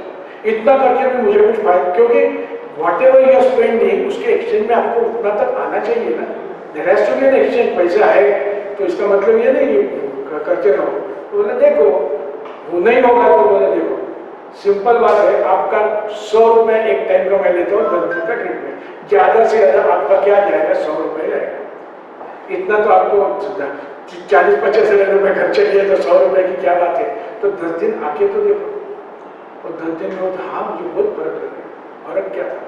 इतना करके भी मुझे कुछ फायदा, क्योंकि whatever you are spending उसके एक्सचेंज में आपको उतना तक आना चाहिए ना। There has to be an exchange. पैसा है तो इसका मतलब ये नहीं करते रहो। तो बोले देखो वो नहीं होगा, तो बोले देखो सिंपल बात है, आपका 100 रुपये एक टाइम का मैं लेता हूँ 10 दिन का ट्रीटमेंट, ज़्यादा से ज़्यादा आपका क्या जाएगा, 100 रुपये जाएगा। इतना तो आपको 40-50 हजार रुपये खर्चे किए तो 100 रुपये की क्या बात है। तो 10 दिन आके तो देखो, और 10 दिन में हाँ मुझे बहुत फर्क लगा। फर्क क्या था?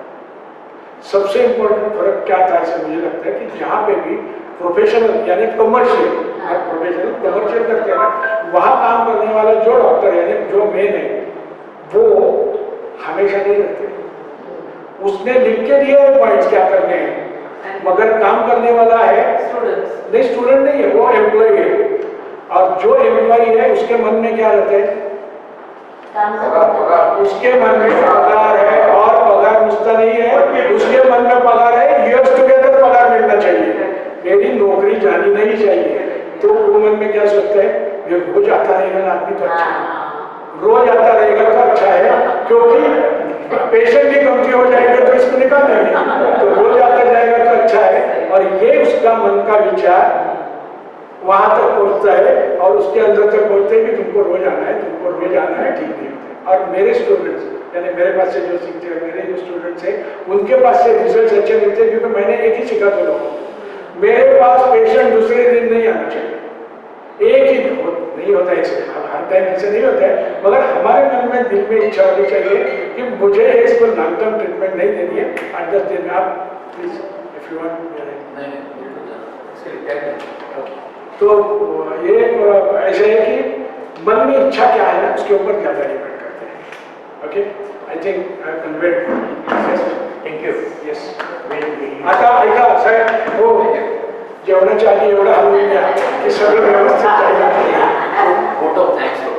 सबसे इम्पोर्टेंट फर्क क्या था, ऐसा मुझे लगता है कि जहाँ पे भी प्रोफेशनल यानी कमर्शियल करते हैं ना, वहाँ काम करने वाला जो डॉक्टर यानी जो मेन है वो हमेशा नहीं रहते। उसने लिख के दिया है पॉइंट्स क्या करने हैं, मगर काम करने वाला है नहीं, स्टूडेंट नहीं है, वो एम्प्लॉय है। और जो एम्प्लॉय है उसके मन में क्या रहता है, उसके मन में पगार है, और पगार मुझता नहीं है, उसके मन में पगार है, ईयर्स टुगेदर पगार मिलना चाहिए, मेरी नौकरी जानी नहीं चाहिए। तो वो मन में क्या सोचता है, ये रोज आता रहेगा ना आदमी तो अच्छा है, रोज आता रहेगा तो अच्छा है, क्योंकि पेशेंट भी कमती हो जाएंगे तो इसको निकाल देंगे, तो रोज आता जाएगा तो अच्छा है। और ये उसका मन का विचार वहां तक पहुंचता है, और उसके अंदर तक पहुंचते हैं कि तुमको रोज आना है, ठीक नहीं होता। और मेरे स्टूडेंट्स यानी मेरे पास से जो सीखते हैं, मेरे जो स्टूडेंट्स हैं, उनके पास से रिजल्ट अच्छे मिलते हैं, क्योंकि मैंने एक ही सिखा तो लोगों को, मेरे पास पेशेंट दूसरे दिन नहीं आना चाहिए, एक ही नहीं होता है ऐसे, हर टाइम ऐसे नहीं होता है, मगर हमारे मन में दिल में इच्छा होनी चाहिए कि मुझे इसको लॉन्ग टर्म ट्रीटमेंट नहीं देनी है, 8-10 दिन में आप प्लीज इफ यू वांट। तो ये ऐसा है कि मन में इच्छा क्या है ना, उसके ऊपर ज़्यादा डिपेंड करते हैं। Okay, I think I conveyed. Thank you. Yes, आता ऐका साहेब, हो जेवणाच्या आधी एवढा हलवून घ्या की सगळं व्यवस्थित जाईल. vote of thanks to